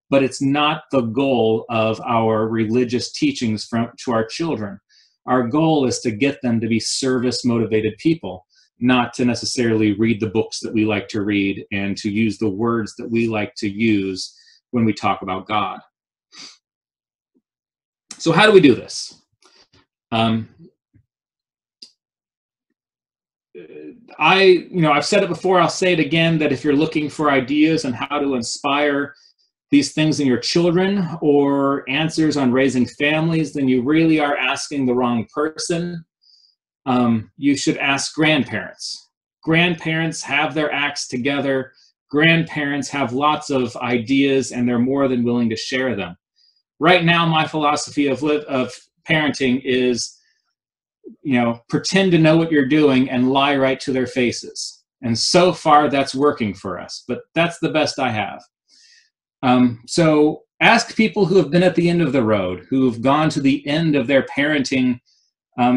But it's not the goal of our religious teachings to our children. Our goal is to get them to be service-motivated people, not to necessarily read the books that we like to read and to use the words that we like to use when we talk about God. So how do we do this? I've said it before, I'll say it again, that if you're looking for ideas on how to inspire these things in your children or answers on raising families, then you really are asking the wrong person. You should ask grandparents. Grandparents have their acts together. Grandparents have lots of ideas and they're more than willing to share them. Right now, my philosophy of parenting is, pretend to know what you're doing and lie right to their faces. And so far that's working for us, but that's the best I have. So ask people who have been at the end of the road, who've gone to the end of their parenting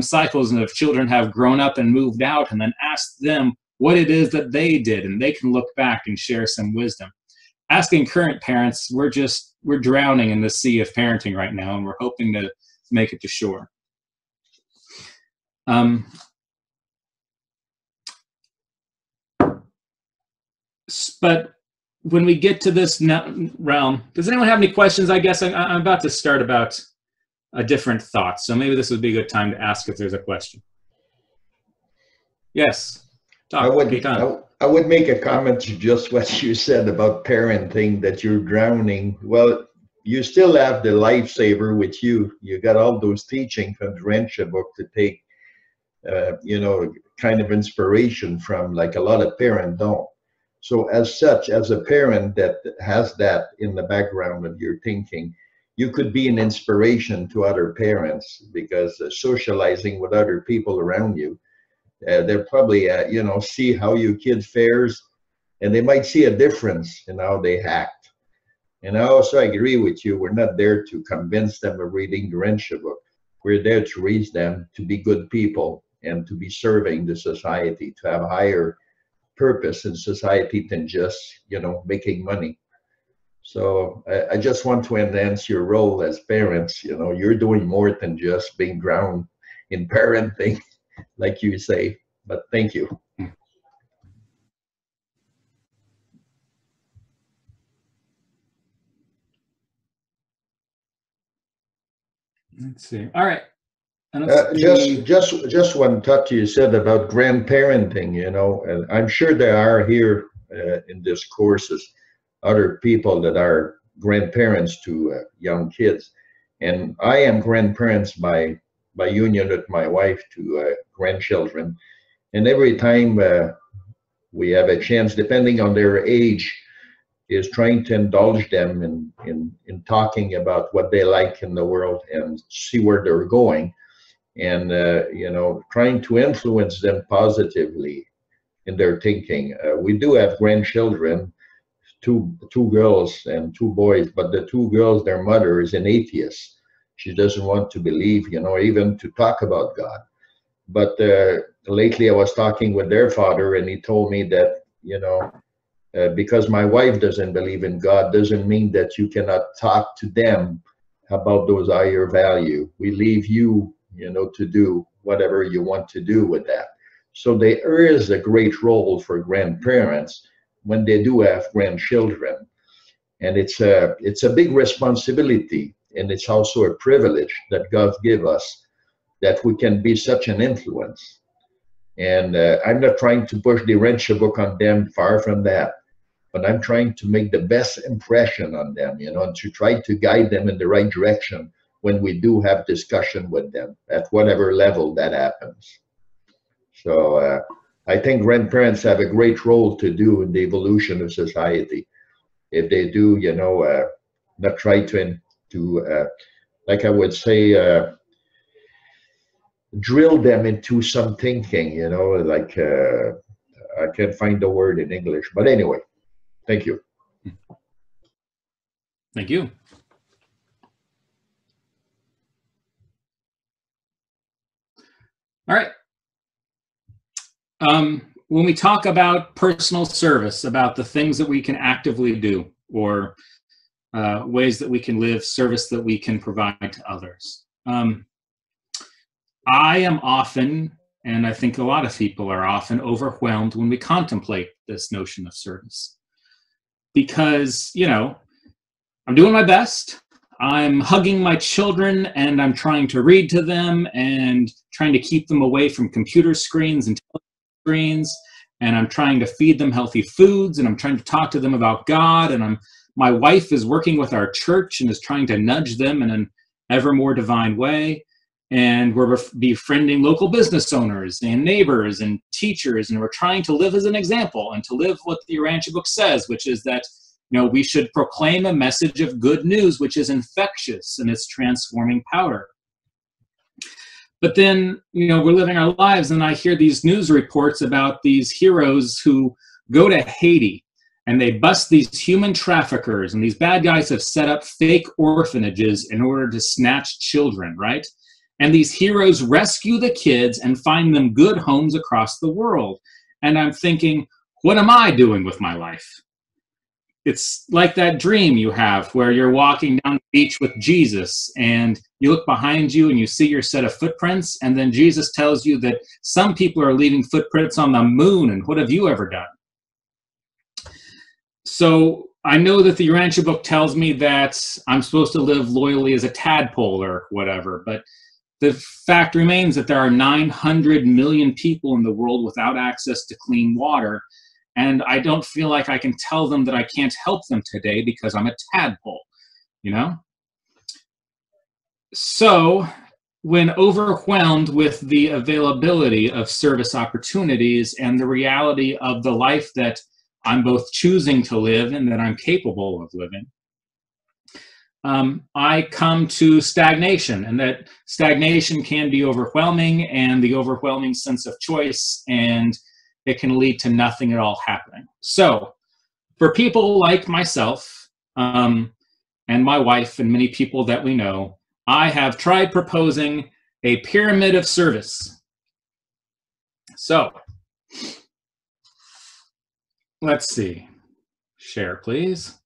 cycles, and if children have grown up and moved out, and then ask them what it is that they did, and they can look back and share some wisdom. Asking current parents, we're drowning in the sea of parenting right now, and we're hoping to make it to shore. But when we get to this realm, does anyone have any questions? I guess I'm about to start about a different thought, so maybe this would be a good time to ask if there's a question. Yes. I would make a comment to just what you said about parenting, that you're drowning. Well, you still have the lifesaver with you. You got all those teachings from the Urantia Book to take, kind of inspiration from, like a lot of parents don't. So as such, as a parent that has that in the background of your thinking, you could be an inspiration to other parents, because socializing with other people around you, they'll probably, see how your kid fares, and they might see a difference in how they act. And I also agree with you, we're not there to convince them of reading the Urantia Book. We're there to raise them to be good people and to be serving the society, to have a higher purpose in society than just, making money. So I just want to enhance your role as parents. You're doing more than just being drowned in parenting, like you say. But thank you. Let's see. All right. Just one thought you said about grandparenting, and I'm sure there are here in this courses other people that are grandparents to young kids, and I am grandparents by union with my wife to grandchildren, and every time we have a chance, depending on their age, is trying to indulge them in talking about what they like in the world and see where they're going. And trying to influence them positively in their thinking. We do have grandchildren, two girls and two boys, but the two girls, their mother is an atheist. She doesn't want to believe, even to talk about God. But lately I was talking with their father, and he told me that, because my wife doesn't believe in God doesn't mean that you cannot talk to them about those higher value. We leave you, to do whatever you want to do with that. So there is a great role for grandparents when they do have grandchildren. And it's a big responsibility, and it's also a privilege that God gave us, that we can be such an influence. And I'm not trying to push the Urantia book on them, far from that. But I'm trying to make the best impression on them, you know, and to try to guide them in the right direction when we do have discussion with them at whatever level that happens. So I think grandparents have a great role to do in the evolution of society. If they do, you know, not try to like I would say, drill them into some thinking, you know, like I can't find the word in English, but anyway, thank you. Thank you. All right. When we talk about personal service, about the things that we can actively do, or ways that we can live, service that we can provide to others, I am often, and I think a lot of people are often, overwhelmed when we contemplate this notion of service. Because, you know, I'm doing my best. I'm hugging my children and I'm trying to read to them and trying to keep them away from computer screens and television screens. And I'm trying to feed them healthy foods, and I'm trying to talk to them about God. And my wife is working with our church and is trying to nudge them in an ever more divine way. And we're befriending local business owners and neighbors and teachers, and we're trying to live as an example and to live what the Urantia book says, which is that, you know, we should proclaim a message of good news, which is infectious in its transforming power. But then, you know, we're living our lives, and I hear these news reports about these heroes who go to Haiti and they bust these human traffickers, and these bad guys have set up fake orphanages in order to snatch children, right? And these heroes rescue the kids and find them good homes across the world. And I'm thinking, what am I doing with my life? It's like that dream you have where you're walking down the beach with Jesus and you look behind you and you see your set of footprints, and then Jesus tells you that some people are leaving footprints on the moon, and what have you ever done? So I know that the Urantia book tells me that I'm supposed to live loyally as a tadpole or whatever, but the fact remains that there are 900 million people in the world without access to clean water, and I don't feel like I can tell them that I can't help them today because I'm a tadpole, you know? So when overwhelmed with the availability of service opportunities and the reality of the life that I'm both choosing to live and that I'm capable of living, I come to stagnation, and that stagnation can be overwhelming, and the overwhelming sense of choice, and it can lead to nothing at all happening. So for people like myself and my wife and many people that we know, I have tried proposing a pyramid of service. So let's see. Share, please.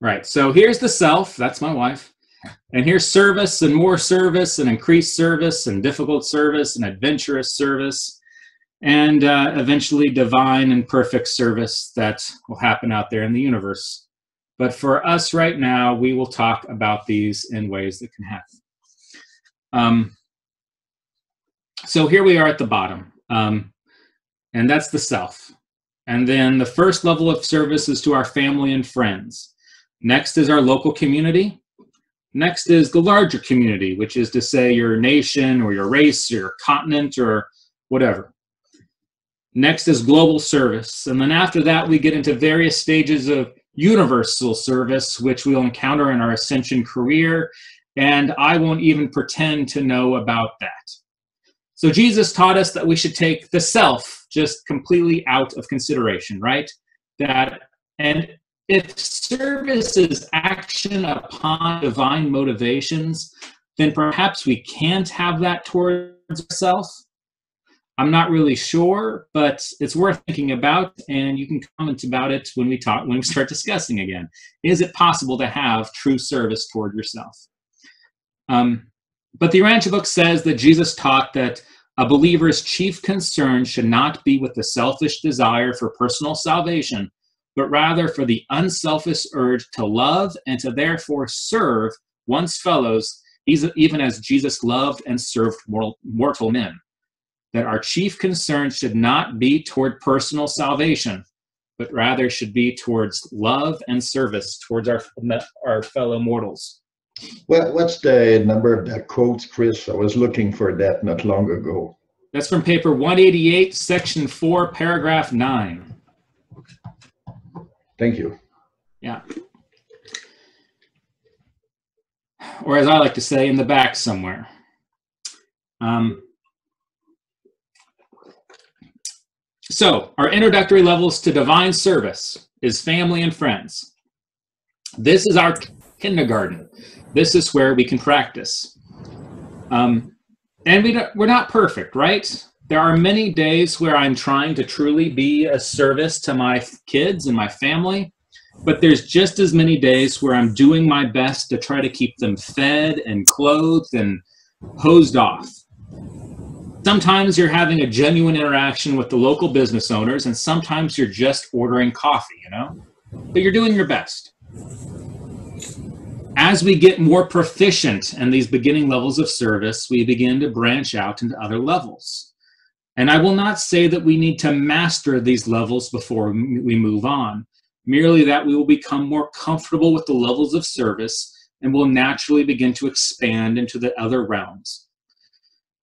Right, so here's the self, that's my wife, and here's service and more service and increased service and difficult service and adventurous service, and eventually divine and perfect service that will happen out there in the universe. But for us right now, we will talk about these in ways that can happen. So here we are at the bottom, and that's the self. And then the first level of service is to our family and friends. Next is our local community. Next is the larger community, which is to say your nation or your race or your continent or whatever. Next is global service. And then after that, we get into various stages of universal service, which we'll encounter in our ascension career. And I won't even pretend to know about that. So Jesus taught us that we should take the self just completely out of consideration, right? And if service is action upon divine motivations, then perhaps we can't have that towards ourselves. I'm not really sure, but it's worth thinking about, and you can comment about it when we start discussing again. Is it possible to have true service toward yourself? But the Urantia book says that Jesus taught that a believer's chief concern should not be with the selfish desire for personal salvation, but rather for the unselfish urge to love and to therefore serve one's fellows, even as Jesus loved and served mortal men. That our chief concern should not be toward personal salvation, but rather should be towards love and service towards our fellow mortals. Well, what's the number of that quotes, Chris? I was looking for that not long ago. That's from paper 188, section 4, paragraph 9. Thank you. Yeah. Or as I like to say, in the back somewhere. So, our introductory levels to divine service is family and friends. This is our kindergarten. This is where we can practice. And we're not perfect, right? There are many days where I'm trying to truly be a service to my kids and my family, but there's just as many days where I'm doing my best to try to keep them fed and clothed and hosed off. Sometimes you're having a genuine interaction with the local business owners, and sometimes you're just ordering coffee, you know? But you're doing your best. As we get more proficient in these beginning levels of service, we begin to branch out into other levels. And I will not say that we need to master these levels before we move on, merely that we will become more comfortable with the levels of service and will naturally begin to expand into the other realms.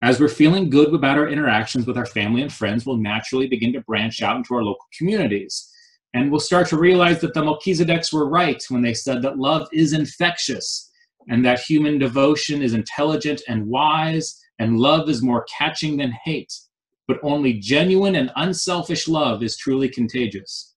As we're feeling good about our interactions with our family and friends, we'll naturally begin to branch out into our local communities. And we'll start to realize that the Melchizedeks were right when they said that love is infectious and that human devotion is intelligent and wise, and love is more catching than hate. But only genuine and unselfish love is truly contagious.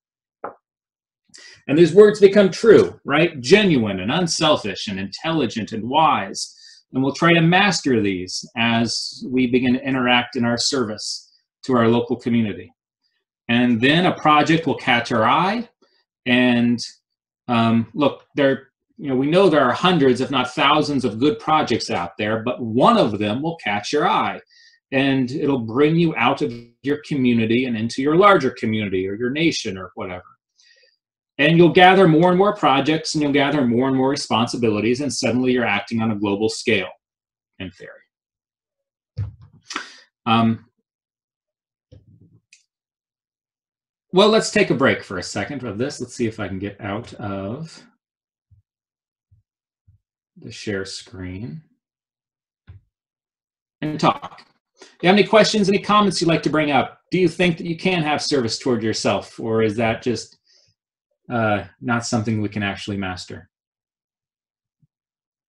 And these words become true, right? Genuine and unselfish and intelligent and wise. And we'll try to master these as we begin to interact in our service to our local community. And then a project will catch our eye. And look, we know there are hundreds, if not thousands, of good projects out there, but one of them will catch your eye. And it'll bring you out of your community and into your larger community or your nation or whatever. And you'll gather more and more projects, and you'll gather more and more responsibilities, and suddenly you're acting on a global scale, in theory. Well, let's take a break for a second of this. Let's see if I can get out of the share screen and talk. Do you have any questions, any comments you'd like to bring up? Do you think that you can have service toward yourself, or is that just not something we can actually master?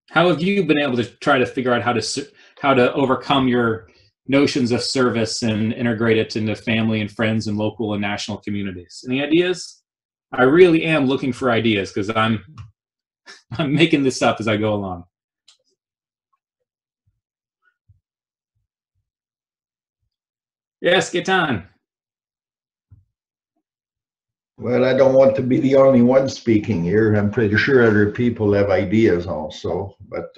How have you been able to try to figure out how to overcome your notions of service and integrate it into family and friends and local and national communities? Any ideas? I really am looking for ideas because I'm making this up as I go along. Yes, Gaetan. Well, I don't want to be the only one speaking here. I'm pretty sure other people have ideas also. But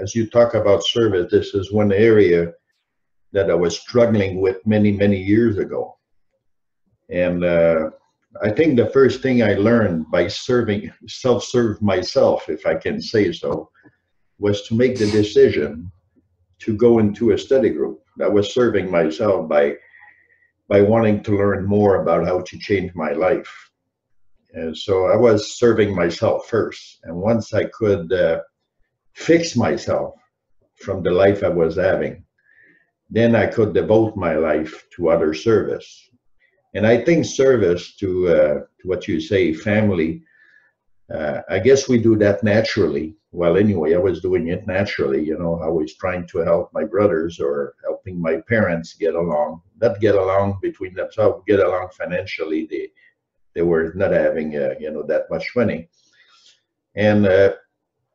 as you talk about service, this is one area that I was struggling with many, many years ago. And I think the first thing I learned by self-serve myself, if I can say so, was to make the decision to go into a study group. I was serving myself by wanting to learn more about how to change my life. And so I was serving myself first. And once I could fix myself from the life I was having, then I could devote my life to other service. And I think service to what you say, family, I guess we do that naturally. Well, anyway, I was doing it naturally. You know, I was trying to help my brothers or helping my parents get along. Not get along between themselves, get along financially. They were not having, that much money. And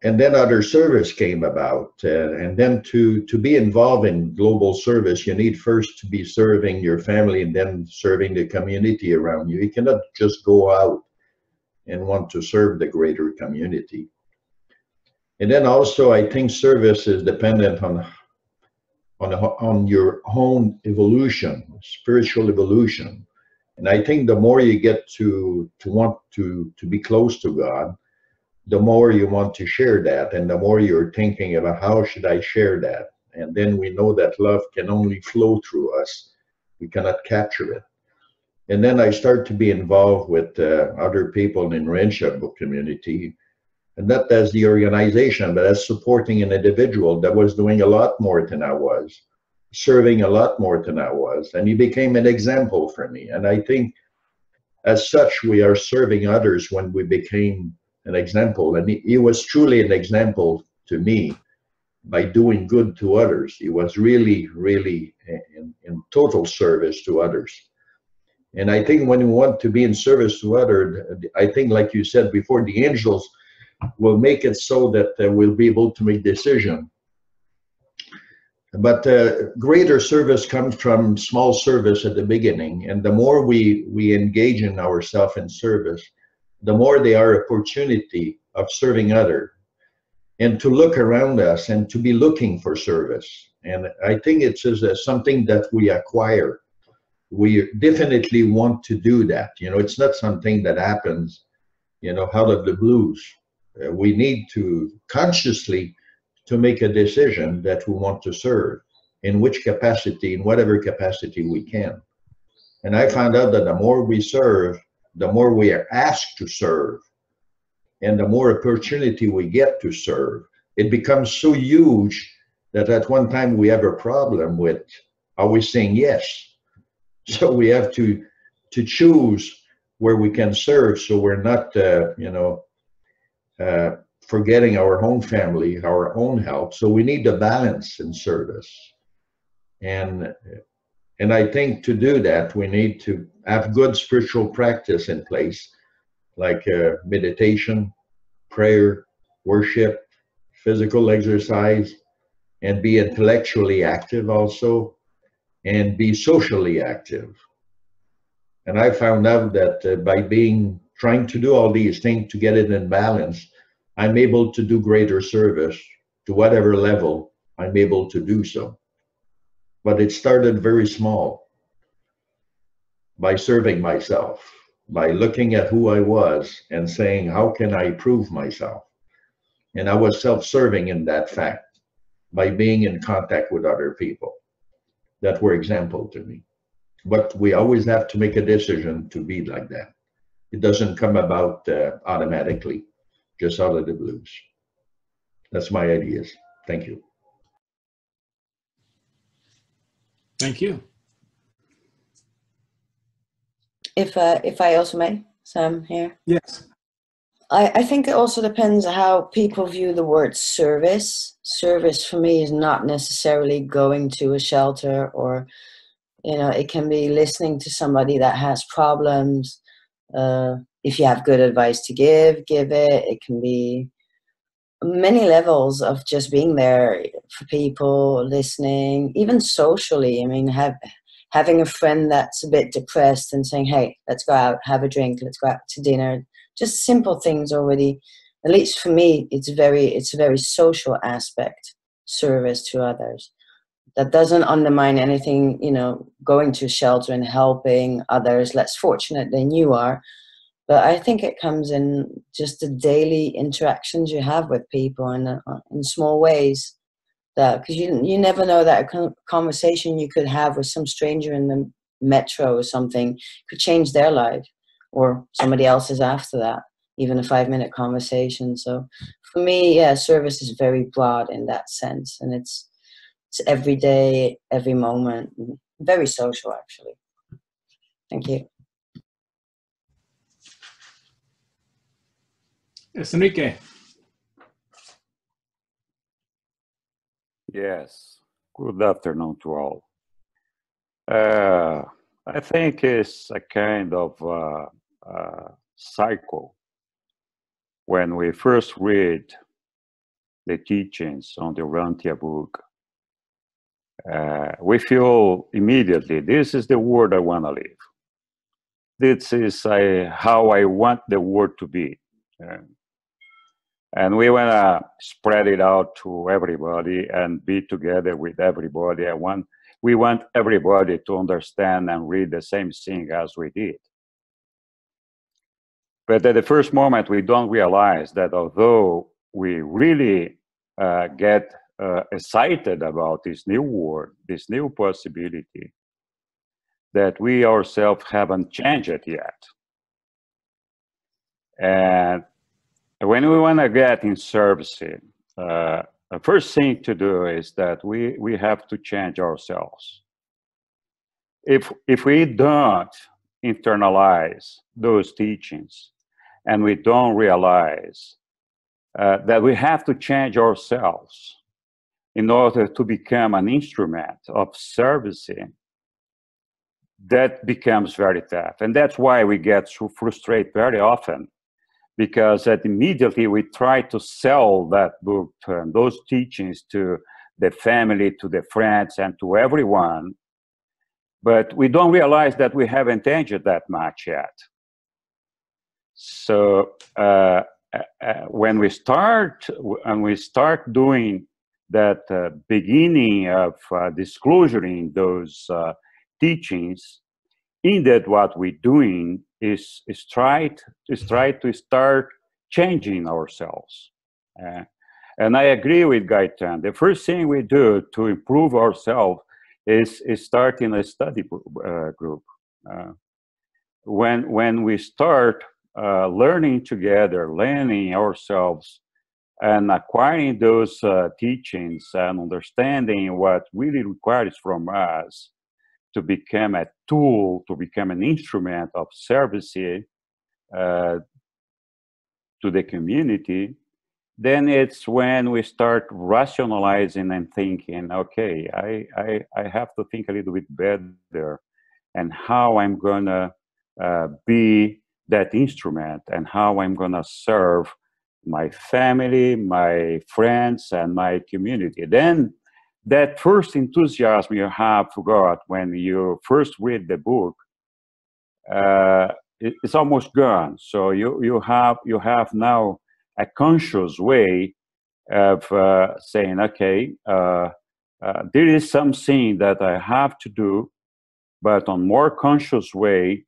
then other service came about. And then to be involved in global service, you need first to be serving your family and then serving the community around you. You cannot just go out and want to serve the greater community. And then also, I think service is dependent on your own evolution, spiritual evolution. And I think the more you get to want to be close to God, the more you want to share that, and the more you're thinking about how should I share that. And then we know that love can only flow through us. We cannot capture it. And then I start to be involved with other people in Urantia Book community, and not as the organization, but as supporting an individual that was doing a lot more than I was, serving a lot more than I was, and he became an example for me. And I think as such, we are serving others when we became an example. And he was truly an example to me by doing good to others. He was really, really in total service to others. And I think when we want to be in service to others, I think, like you said before, the angels will make it so that we'll be able to make decisions. But greater service comes from small service at the beginning. And the more we engage in ourselves in service, the more there are opportunity of serving others, and to look around us and to be looking for service. And I think it's something that we acquire. We definitely want to do that. You know, it's not something that happens, you know, out of the blues. We need to consciously to make a decision that we want to serve, in which capacity, in whatever capacity we can. And I found out that the more we serve, the more we are asked to serve, and the more opportunity we get to serve. It becomes so huge that at one time we have a problem with, are we saying yes? So we have to choose where we can serve, so we're not, forgetting our own family, our own health. So we need the balance in service. And I think to do that, we need to have good spiritual practice in place, like meditation, prayer, worship, physical exercise, and be intellectually active also, and be socially active. And I found out that by trying to do all these things to get it in balance, I'm able to do greater service to whatever level I'm able to do so. But it started very small, by serving myself, by looking at who I was and saying, how can I prove myself? And I was self-serving in that fact, by being in contact with other people that were example to me. But we always have to make a decision to be like that. It doesn't come about automatically, just out of the blues. That's my ideas. Thank you. Thank you. If I also may, Sam here. Yes. I think it also depends how people view the word service. Service for me is not necessarily going to a shelter, or, you know, it can be listening to somebody that has problems. If you have good advice to give it. It can be many levels of just being there for people, listening, even socially. I mean, having a friend that's a bit depressed and saying, hey, let's go out, have a drink, let's go out to dinner. Just simple things already. At least for me, it's a very social aspect, service to others. That doesn't undermine anything, you know, going to a shelter and helping others less fortunate than you are. But I think it comes in just the daily interactions you have with people, and in small ways. Because you never know that a conversation you could have with some stranger in the metro or something could change their life, or somebody else's after that, even a 5-minute conversation. So for me, yeah, service is very broad in that sense, and it's every day, every moment, very social actually. Thank you. Yes, Enrique. Yes, good afternoon to all. I think it's a kind of cycle. When we first read the teachings on the Urantia Book, we feel immediately, this is the world I want to live. This is how I want the world to be. And we want to spread it out to everybody and be together with everybody. we want everybody to understand and read the same thing as we did. But at the first moment, we don't realize that although we really get excited about this new world, this new possibility, that we ourselves haven't changed it yet. And when we want to get in servicing, the first thing to do is that we have to change ourselves. If we don't internalize those teachings and we don't realize that we have to change ourselves in order to become an instrument of servicing, that becomes very tough. And that's why we get so frustrated very often, because that immediately we try to sell that book and those teachings to the family, to the friends, and to everyone. But we don't realize that we haven't changed that much yet. So when we start doing that beginning of disclosing those teachings, in that what we're doing is try to start changing ourselves. And I agree with Gaitan. The first thing we do to improve ourselves is starting a study group. When we start learning together, learning ourselves, and acquiring those teachings and understanding what really requires from us to become a tool, to become an instrument of service to the community, then it's when we start rationalizing and thinking, okay, I have to think a little bit better and how I'm gonna be that instrument and how I'm gonna serve my family, my friends, and my community. Then that first enthusiasm you have got when you first read the book, it's almost gone. So you have now a conscious way of saying, okay, there is something that I have to do, but on more conscious way,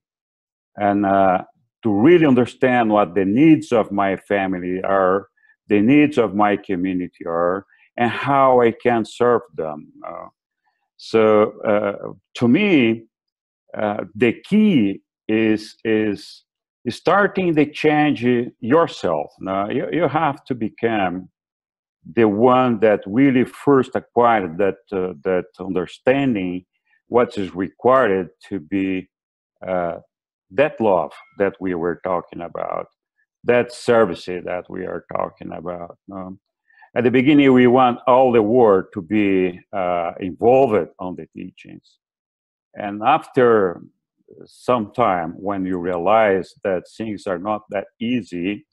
and to really understand what the needs of my family are, the needs of my community are, and how I can serve them. So to me, the key is starting the change yourself. Now, you have to become the one that really first acquired that understanding what is required to be that love that we were talking about, that service that we are talking about. At the beginning, we want all the world to be involved on the teachings. And after some time, when you realize that things are not that easy,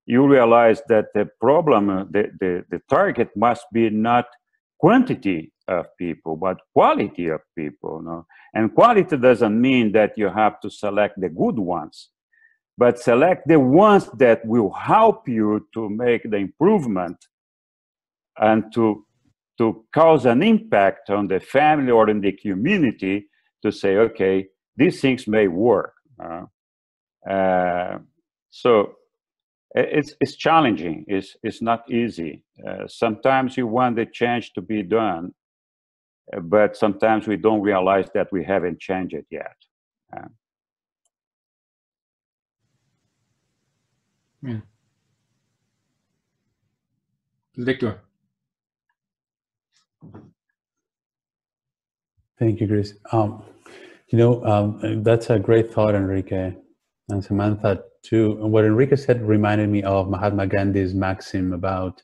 you realize that the problem, the target must be not quantity of people, but quality of people. No? And quality doesn't mean that you have to select the good ones, but select the ones that will help you to make the improvement and to cause an impact on the family or in the community to say, okay, these things may work. So it's challenging. It's not easy. Sometimes you want the change to be done, but sometimes we don't realize that we haven't changed it yet. Yeah. Victor. Thank you, Chris. That's a great thought, Enrique, and Samantha too. What Enrique said reminded me of Mahatma Gandhi's maxim about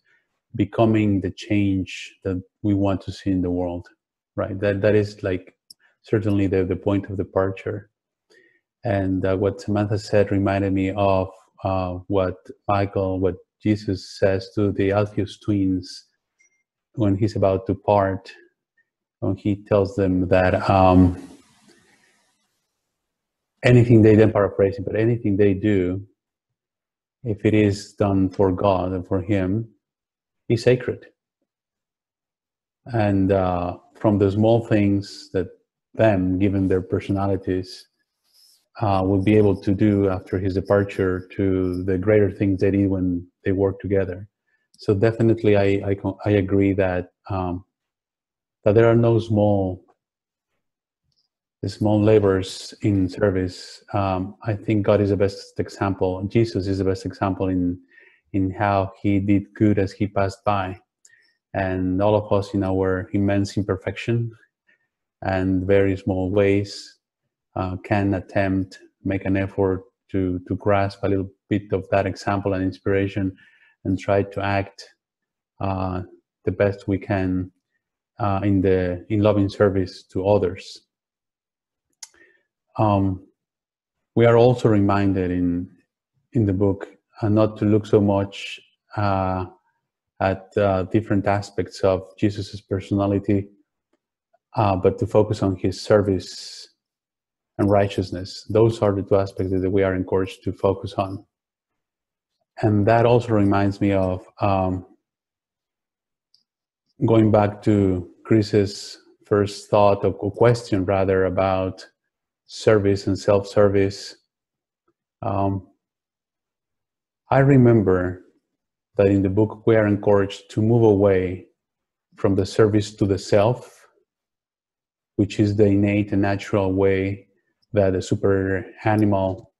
becoming the change that we want to see in the world, right? That is like certainly the point of departure. And what Samantha said reminded me of what Jesus says to the Alpheus twins when he's about to part, when he tells them that anything they, then paraphrasing, but anything they do, if it is done for God and for him, is sacred. And from the small things that them, given their personalities, will be able to do after his departure to the greater things they did when they work together. So definitely, I agree that that there are no small labors in service. I think God is the best example. Jesus is the best example in how he did good as he passed by, and all of us in our immense imperfection and very small ways can attempt, make an effort to grasp a little bit of that example and inspiration, and try to act the best we can in loving service to others. We are also reminded in the book not to look so much at different aspects of Jesus's personality, but to focus on his service and righteousness. Those are the two aspects that we are encouraged to focus on. And that also reminds me of going back to Chris's first thought or question, rather, about service and self-service. I remember that in the book we are encouraged to move away from the service to the self, which is the innate and natural way that a super animal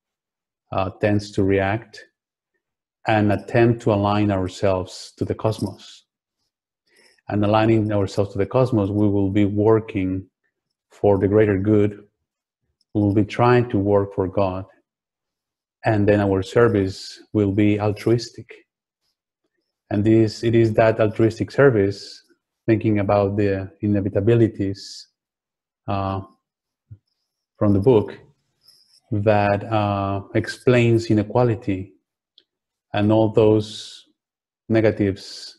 tends to react, and attempt to align ourselves to the cosmos. And aligning ourselves to the cosmos, we will be working for the greater good. We will be trying to work for God. And then our service will be altruistic. And it is that altruistic service, thinking about the inevitabilities from the book, that explains inequality and all those negatives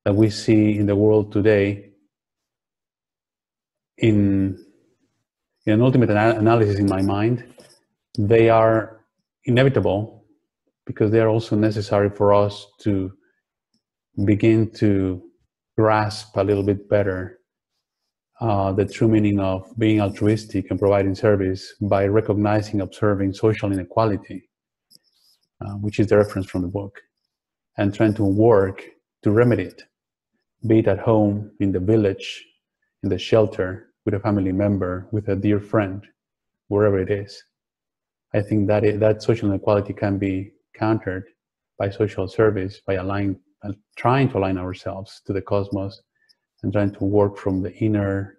that we see in the world today. In an ultimate analysis in my mind, they are inevitable because they are also necessary for us to begin to grasp a little bit better the true meaning of being altruistic and providing service by recognizing, observing social inequality, which is the reference from the book, and trying to work to remedy it, be it at home, in the village, in the shelter, with a family member, with a dear friend, wherever it is. I think that social inequality can be countered by social service, by trying to align ourselves to the cosmos and trying to work from the inner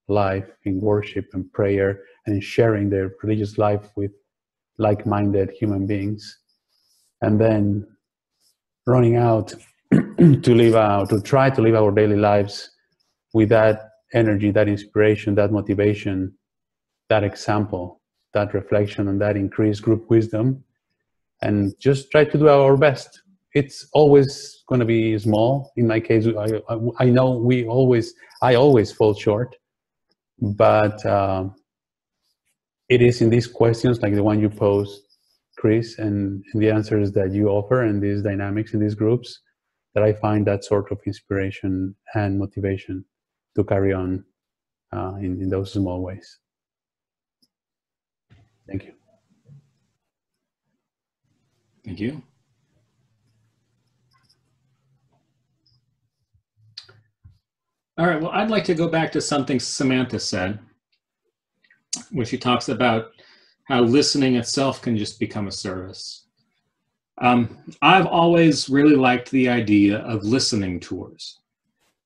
life in worship and prayer and in sharing their religious life with like-minded human beings, and then running out to try to live our daily lives with that energy, that inspiration, that motivation, that example, that reflection, and that increased group wisdom, and just try to do our best. It's always going to be small. In my case, I know I always fall short, but it is in these questions like the one you posed, Chris, and the answers that you offer and these dynamics in these groups that I find that sort of inspiration and motivation to carry on in those small ways. Thank you. Thank you. All right, well, I'd like to go back to something Samantha said, where she talks about how listening itself can just become a service. I've always really liked the idea of listening tours.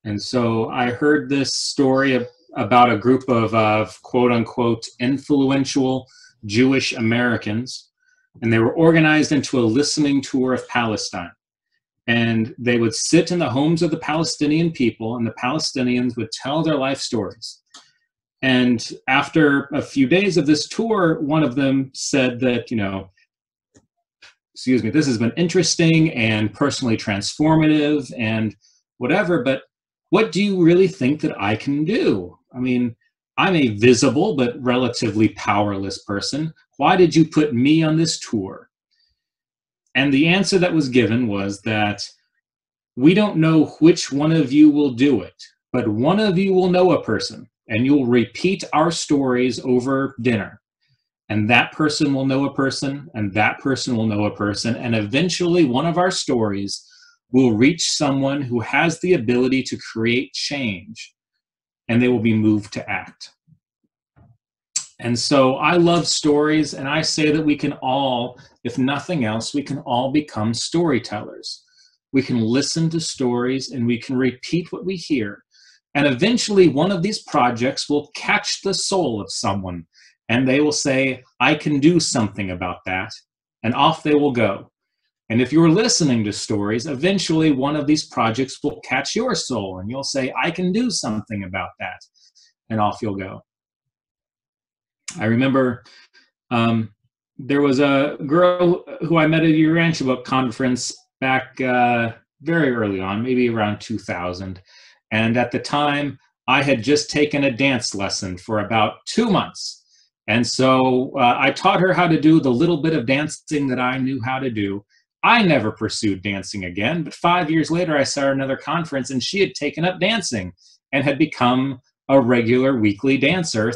And so I heard this story about a group of quote unquote influential Jewish Americans, and they were organized into a listening tour of Palestine. And they would sit in the homes of the Palestinian people, and the Palestinians would tell their life stories. And after a few days of this tour, one of them said that, this has been interesting and personally transformative and whatever, but what do you really think that I can do? I mean, I'm a visible but relatively powerless person. Why did you put me on this tour? And the answer that was given was that we don't know which one of you will do it. but one of you will know a person, and you'll repeat our stories over dinner. And that person will know a person, and that person will know a person, and eventually one of our stories will reach someone who has the ability to create change, and they will be moved to act. And so I love stories, and I say that we can all, if nothing else, we can all become storytellers. We can listen to stories, and we can repeat what we hear. And eventually one of these projects will catch the soul of someone, and they will say, I can do something about that. And off they will go. And if you're listening to stories, eventually one of these projects will catch your soul, and you'll say, I can do something about that. And off you'll go. I remember there was a girl who I met at a Urantia Book conference back very early on, maybe around 2000. And at the time, I had just taken a dance lesson for about 2 months. And so I taught her how to do the little bit of dancing that I knew how to do. I never pursued dancing again, but 5 years later, I saw her at another conference, and she had taken up dancing and had become a regular weekly dancer,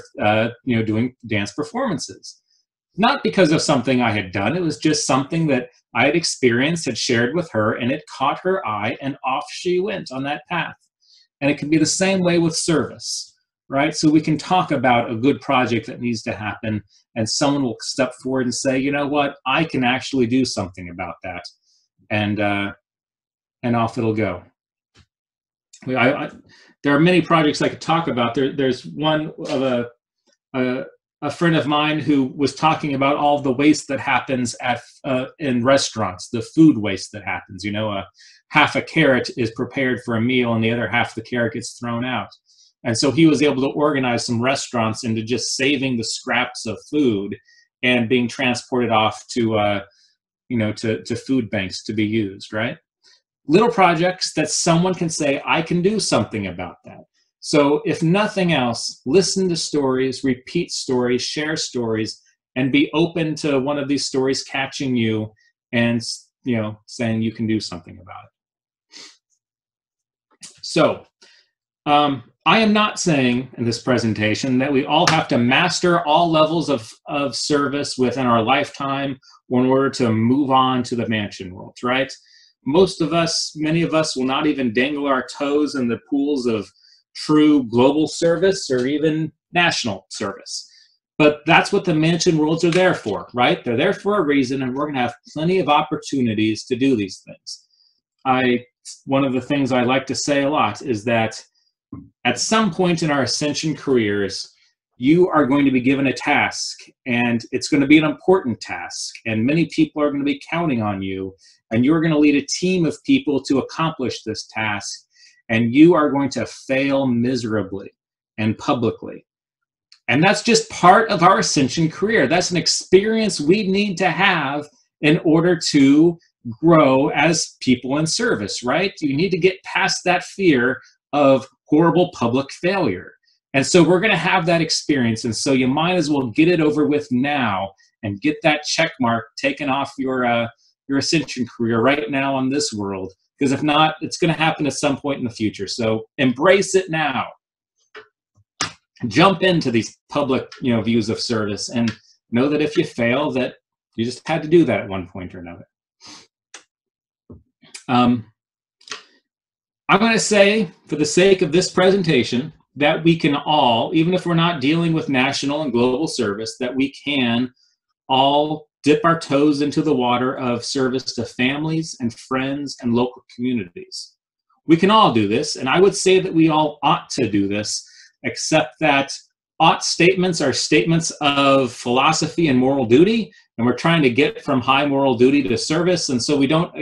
doing dance performances. Not because of something I had done, it was just something that I had experienced, had shared with her, and it caught her eye, and off she went on that path. And it can be the same way with service, right? So we can talk about a good project that needs to happen, and someone will step forward and say, you know what, I can actually do something about that. And off it'll go. There are many projects I could talk about. There's one of a friend of mine who was talking about all the waste that happens in restaurants, the food waste that happens. You know, half a carrot is prepared for a meal, and the other half the carrot gets thrown out. And so he was able to organize some restaurants into just saving the scraps of food and being transported off to food banks to be used, right? Little projects that someone can say, I can do something about that. So if nothing else, listen to stories, repeat stories, share stories, and be open to one of these stories catching you and, saying you can do something about it. So I am not saying in this presentation that we all have to master all levels of service within our lifetime in order to move on to the mansion world, right? Many of us will not even dangle our toes in the pools of true global service or even national service. But that's what the mansion worlds are there for, right? They're there for a reason, and we're going to have plenty of opportunities to do these things. One of the things I like to say a lot is that at some point in our ascension careers, you are going to be given a task, and it's going to be an important task, and many people are going to be counting on you, and you're going to lead a team of people to accomplish this task, and you are going to fail miserably and publicly. And that's just part of our ascension career. That's an experience we need to have in order to grow as people in service, right? You need to get past that fear of horrible public failure. And so we're going to have that experience. And so you might as well get it over with now and get that check mark taken off your ascension career right now on this world. Because if not, it's going to happen at some point in the future. So embrace it now. Jump into these public, views of service, and know that if you fail, that you just had to do that at one point or another. I'm going to say, for the sake of this presentation, that we can all, even if we're not dealing with national and global service, that we can all dip our toes into the water of service to families and friends and local communities. We can all do this, and I would say that we all ought to do this, except that ought statements are statements of philosophy and moral duty, and we're trying to get from high moral duty to service, and so we don't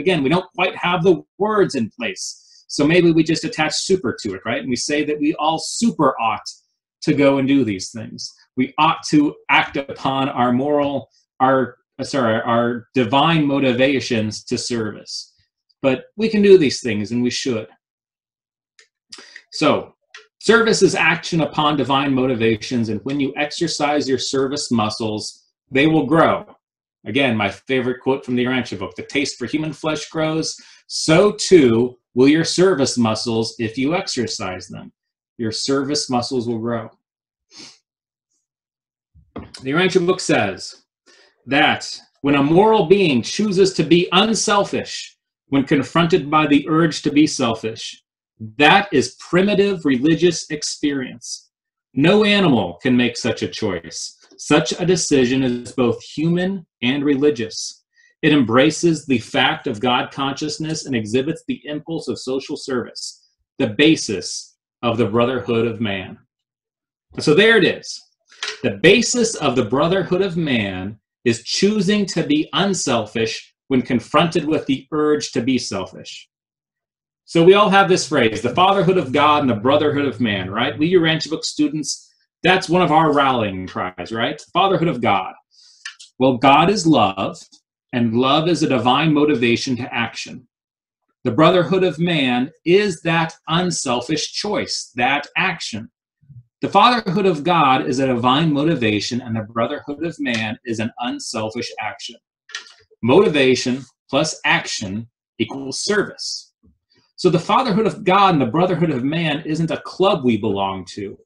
quite have the words in place. So maybe we just attach super to it, right? And we say that we all super ought to go and do these things. We ought to act upon our divine motivations to service. But we can do these things, and we should. So, service is action upon divine motivations, and when you exercise your service muscles, they will grow. Again, my favorite quote from the Urantia Book, the taste for human flesh grows, so too will your service muscles if you exercise them. your service muscles will grow. The Urantia Book says that when a moral being chooses to be unselfish when confronted by the urge to be selfish, that is primitive religious experience. No animal can make such a choice. Such a decision is both human and religious. It embraces the fact of God consciousness and exhibits the impulse of social service, the basis of the brotherhood of man. So there it is. The basis of the brotherhood of man is choosing to be unselfish when confronted with the urge to be selfish. So we all have this phrase, the fatherhood of God and the brotherhood of man, right? We Urantia Book students, that's one of our rallying cries, right? Fatherhood of God. Well, God is love, and love is a divine motivation to action. The brotherhood of man is that unselfish choice, that action. The fatherhood of God is a divine motivation, and the brotherhood of man is an unselfish action. Motivation plus action equals service. So the fatherhood of God and the brotherhood of man isn't a club we belong to.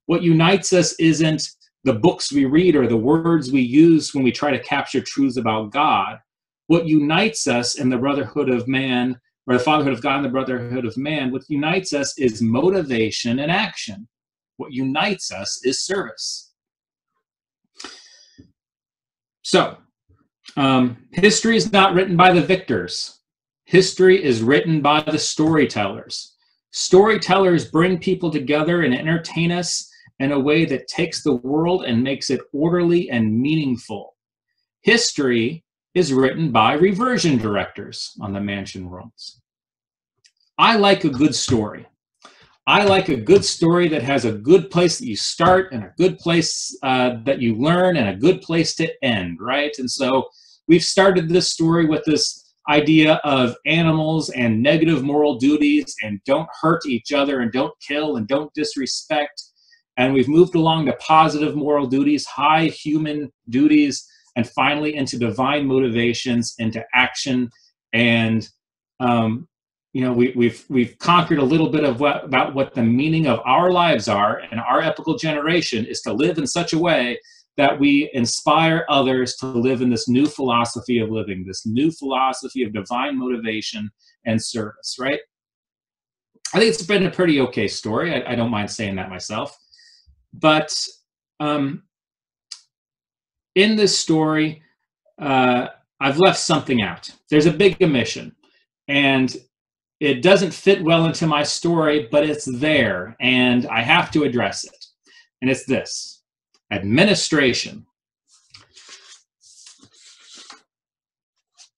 What unites us isn't the books we read or the words we use when we try to capture truths about God. What unites us in the brotherhood of man, or the fatherhood of God and the brotherhood of man, what unites us is motivation and action. What unites us is service. So, history is not written by the victors. History is written by the storytellers. Storytellers bring people together and entertain us in a way that takes the world and makes it orderly and meaningful. History is written by reversion directors on the mansion worlds. I like a good story. I like a good story that has a good place that you start and a good place that you learn and a good place to end, right? And so we've started this story with this idea of animals and negative moral duties and don't hurt each other and don't kill and don't disrespect. And we've moved along to positive moral duties, high human duties, and finally into divine motivations, into action. And you know, we've conquered a little bit of about what the meaning of our lives are, and our epical generation is to live in such a way that we inspire others to live in this new philosophy of living, this new philosophy of divine motivation and service, right? I think it's been a pretty okay story. I don't mind saying that myself. But in this story, I've left something out. There's a big omission, and it doesn't fit well into my story, but it's there, and I have to address it. And it's this: administration.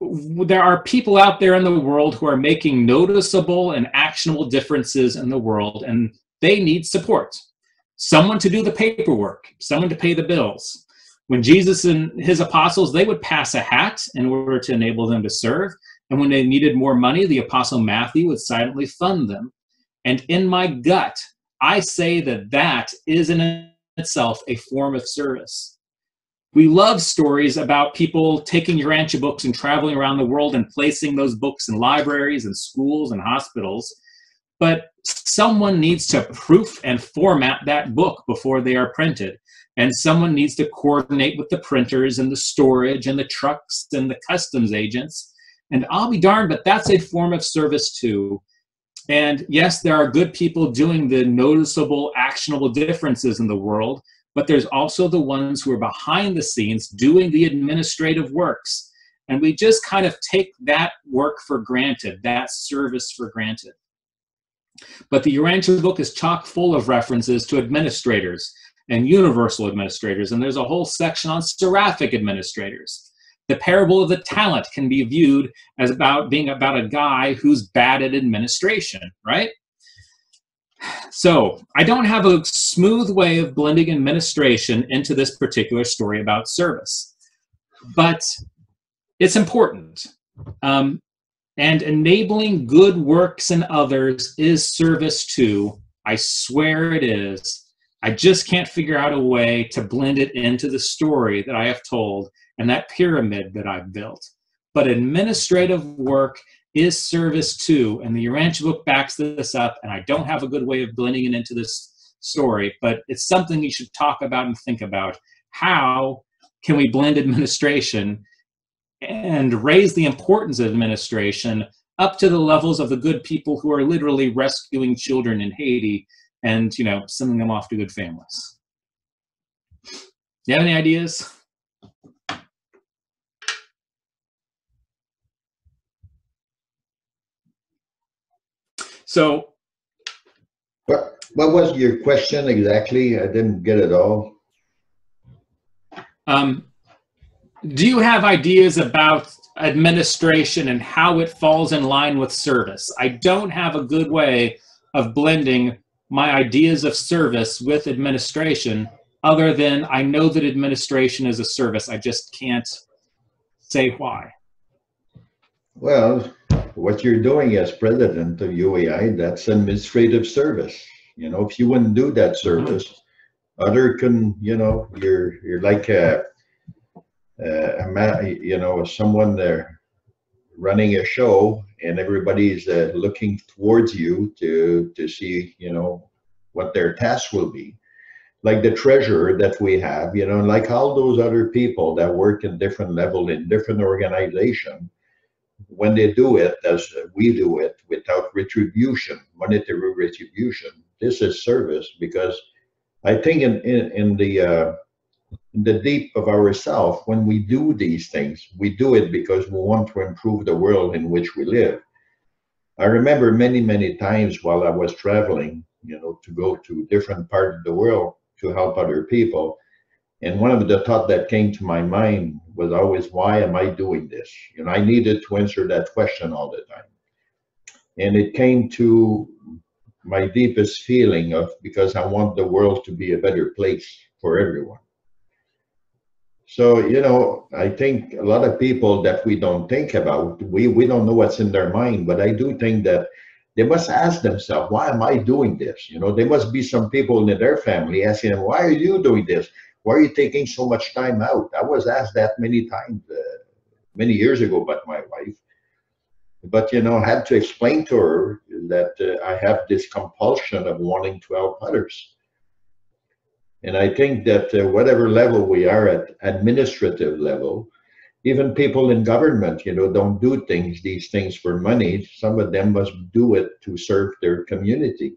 There are people out there in the world who are making noticeable and actionable differences in the world, and they need support. Someone to do the paperwork, someone to pay the bills. When Jesus and his apostles, they would pass a hat in order to enable them to serve. And when they needed more money, the apostle Matthew would silently fund them. And in my gut, I say that that is in itself a form of service. We love stories about people taking Urantia books and traveling around the world and placing those books in libraries and schools and hospitals. But someone needs to proof and format that book before they are printed. And someone needs to coordinate with the printers and the storage and the trucks and the customs agents. And I'll be darned, but that's a form of service too. And yes, there are good people doing the noticeable, actionable differences in the world, but there's also the ones who are behind the scenes doing the administrative works. And we just kind of take that work for granted, that service for granted. But the Urantia book is chock full of references to administrators and universal administrators, and there's a whole section on seraphic administrators. The parable of the talent can be viewed as being about a guy who's bad at administration, right? So I don't have a smooth way of blending administration into this particular story about service, but it's important. And enabling good works in others is service too. I swear it is. I just can't figure out a way to blend it into the story that I have told and that pyramid that I've built. But administrative work is service too. And the Urantia book backs this up, and I don't have a good way of blending it into this story, but it's something you should talk about and think about. How can we blend administration and raise the importance of administration up to the levels of the good people who are literally rescuing children in Haiti and, you know, sending them off to good families? Do you have any ideas? So, what was your question exactly? I didn't get it all. Do you have ideas about administration and how it falls in line with service? I don't have a good way of blending my ideas of service with administration, other than I know that administration is a service. I just can't say why. Well, what you're doing as president of UAI, that's administrative service. You know, if you wouldn't do that service, other can, you know, you're like you know, someone there running a show, and everybody's looking towards you to see, you know, what their task will be. Like the treasurer that we have, you know, like all those other people that work in different level in different organization, when they do it as we do it without retribution, monetary retribution, this is service. Because I think in the deep of ourselves, when we do these things, we do it because we want to improve the world in which we live. I remember many times while I was traveling, you know, to go to different parts of the world to help other people. And one of the thoughts that came to my mind was always, why am I doing this? You know, I needed to answer that question all the time. And it came to my deepest feeling of, because I want the world to be a better place for everyone. So, you know, I think a lot of people that we don't think about, we don't know what's in their mind, but I do think that they must ask themselves, why am I doing this? You know, there must be some people in their family asking them, why are you doing this? Why are you taking so much time out? I was asked that many times, many years ago by my wife. But, you know, I had to explain to her that I have this compulsion of wanting to help others. And I think that whatever level we are at, administrative level, even people in government, you know, don't do these things for money. Some of them must do it to serve their community.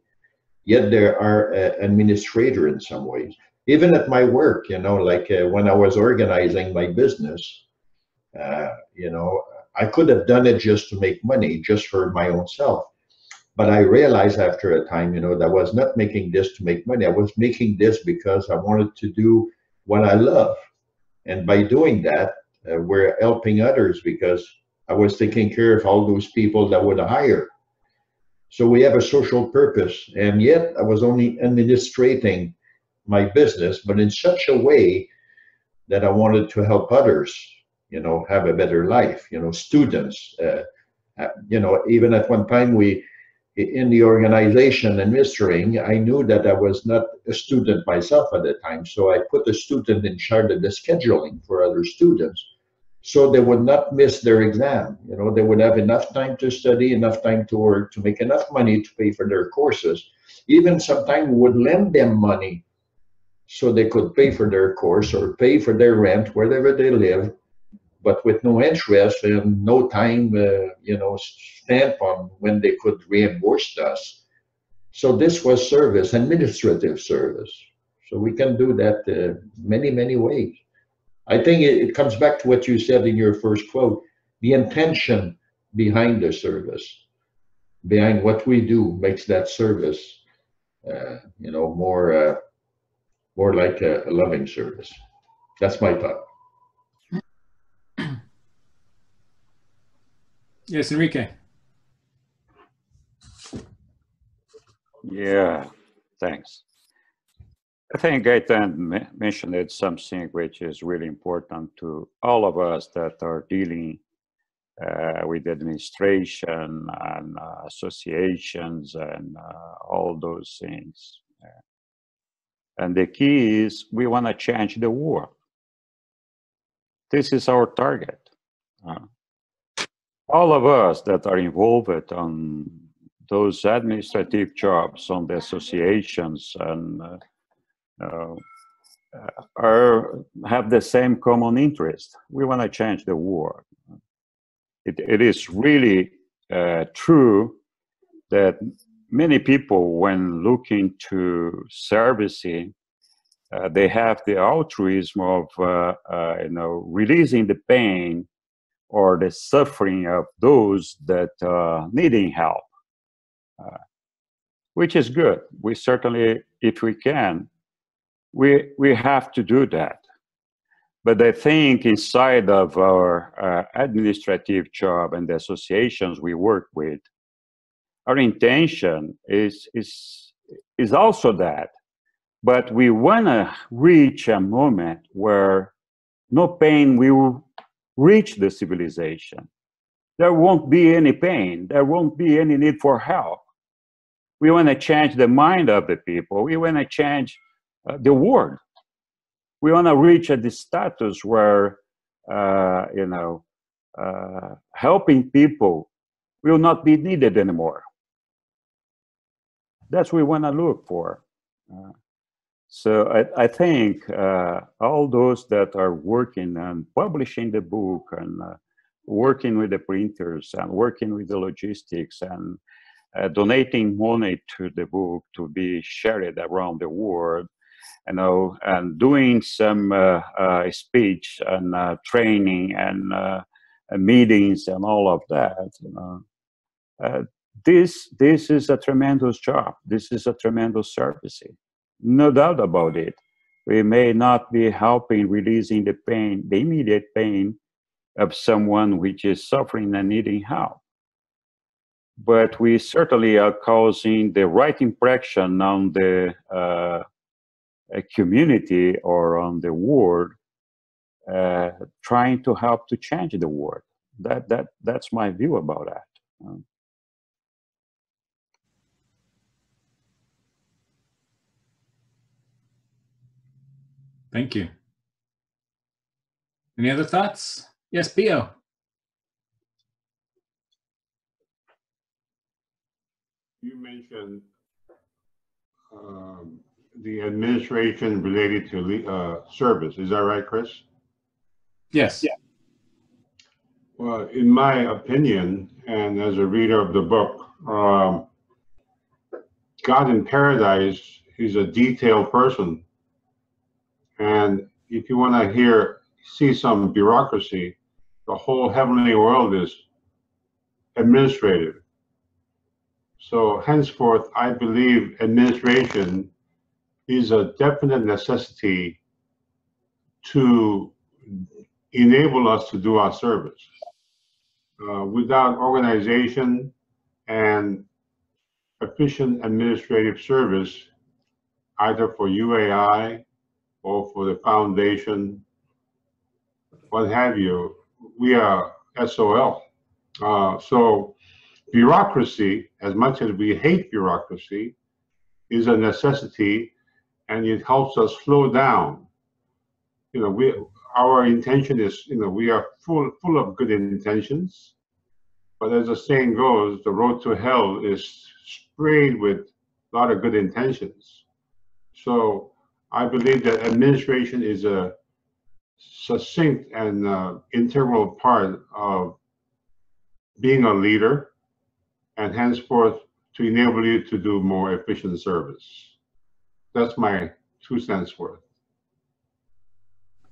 Yet there are administrator in some ways. Even at my work, you know, like when I was organizing my business, you know, I could have done it just to make money, just for my own self. But I realized after a time, you know, that I was not making this to make money. I was making this because I wanted to do what I love. And by doing that, we're helping others, because I was taking care of all those people that would hire. So we have a social purpose. And yet I was only administrating my business, but in such a way that I wanted to help others, you know, have a better life, you know, students, you know, even at one time in the organization administering, I knew that I was not a student myself at the time. So I put a student in charge of the scheduling for other students, so they would not miss their exam. You know, they would have enough time to study, enough time to work, to make enough money to pay for their courses. Even sometimes we would lend them money so they could pay for their course or pay for their rent wherever they live, but with no interest and no time, you know, stamp on when they could reimburse us. So this was service, administrative service. So we can do that many ways. I think it comes back to what you said in your first quote, the intention behind the service, behind what we do makes that service, you know, more like a loving service. That's my thought. Yes, Enrique. Yeah, thanks. I think Gaetan mentioned something which is really important to all of us that are dealing with administration and associations and all those things. And the key is we want to change the world. This is our target. all of us that are involved on those administrative jobs, on the associations, and have the same common interest. We want to change the world. It is really true that many people, when looking to servicing, they have the altruism of releasing the pain or the suffering of those that needing help, which is good. We certainly, if we can, we have to do that. But I think inside of our administrative job and the associations we work with, our intention is also that. But we want to reach a moment where no pain will reach the civilization. There won't be any pain. There won't be any need for help. We want to change the mind of the people. We want to change the world. We want to reach the status where, helping people will not be needed anymore. That's what we want to look for. So I think all those that are working and publishing the book and working with the printers and working with the logistics and donating money to the book to be shared around the world, and doing some speech and training and meetings and all of that. This is a tremendous job. This is a tremendous service. No doubt about it. We may not be helping releasing the pain, the immediate pain of someone which is suffering and needing help. But we certainly are causing the right impression on the community or on the world, trying to help to change the world. That's my view about that. Thank you. Any other thoughts? Yes, Bio. You mentioned the administration related to service. Is that right, Chris? Yes. Yeah. Well, in my opinion, and as a reader of the book, God in Paradise is a detailed person. And if you want to see some bureaucracy, the whole heavenly world is administrative. So henceforth, I believe administration is a definite necessity to enable us to do our service. Without organization and efficient administrative service, either for UAI or for the foundation, what have you, we are SOL. So bureaucracy, as much as we hate bureaucracy, is a necessity, and it helps us slow down. Our intention is, we are full of good intentions, but as the saying goes, the road to hell is sprayed with a lot of good intentions. So I believe that administration is a succinct and integral part of being a leader, and henceforth to enable you to do more efficient service. That's my 2 cents worth.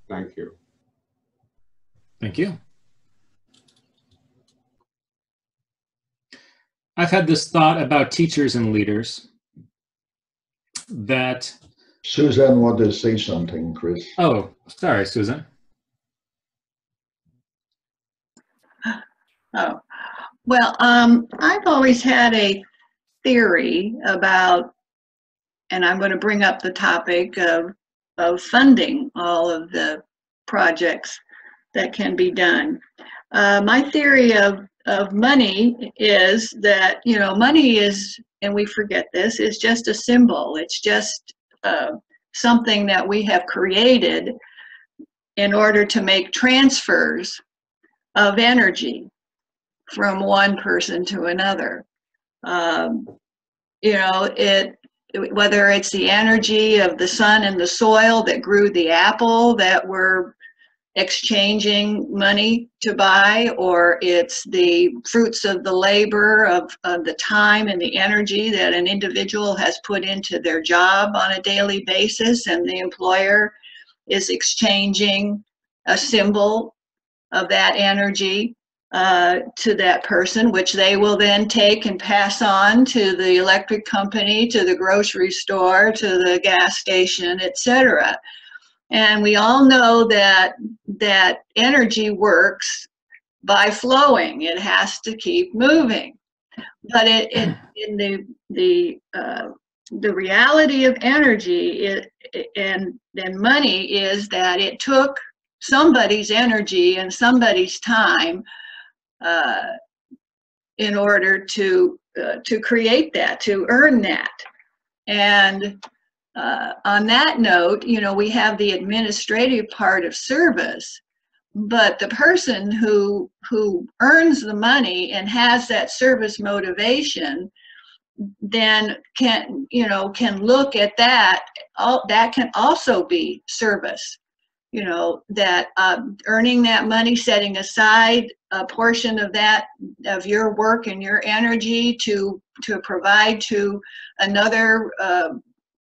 Thank you. Thank you. I've had this thought about teachers and leaders that... Suzanne wanted to say something, Chris. Oh, sorry, Susan. Oh, well, I've always had a theory about, and I'm going to bring up the topic of funding all of the projects that can be done. My theory of money is that, money is, and we forget this, is just a symbol. It's just something that we have created in order to make transfers of energy. from one person to another. You know, whether it's the energy of the sun and the soil that grew the apple that we're exchanging money to buy, or it's the fruits of the labor of the time and the energy that an individual has put into their job on a daily basis, and the employer is exchanging a symbol of that energy to that person, which they will then take and pass on to the electric company, to the grocery store, to the gas station, etc. And we all know that energy works by flowing. It has to keep moving. But in the reality of energy and money is that it took somebody's energy and somebody's time in order to create that, to earn that. And on that note, you know, we have the administrative part of service, but the person who earns the money and has that service motivation then can look at that. That can also be service. You know, that earning that money, setting aside a portion of that, of your work and your energy to provide to another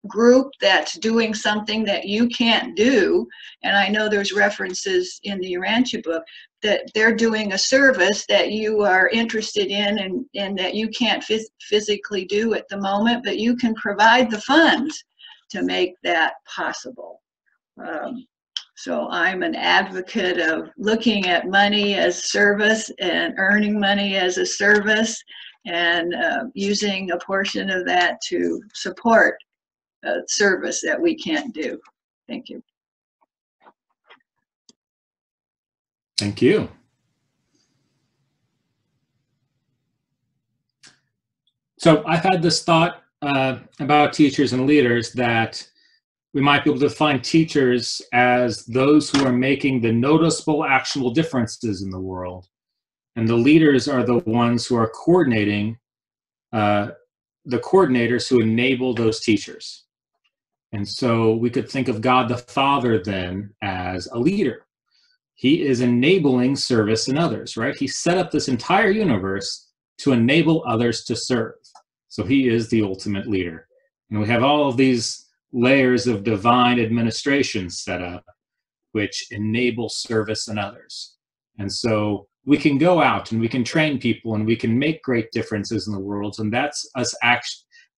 group that's doing something that you can't do. And I know there's references in the Urantia book that they're doing a service that you are interested in and that you can't physically do at the moment, but you can provide the funds to make that possible. So I'm an advocate of looking at money as service and earning money as a service, and using a portion of that to support service that we can't do. Thank you. Thank you. So I've had this thought about teachers and leaders that we might be able to define teachers as those who are making the noticeable, actionable differences in the world. And the leaders are the ones who are coordinating, the coordinators who enable those teachers. And so we could think of God the Father then as a leader. He is enabling service in others, right? He set up this entire universe to enable others to serve. So he is the ultimate leader. And we have all of these layers of divine administration set up, which enable service in others. And so we can go out and we can train people and we can make great differences in the world. And that's us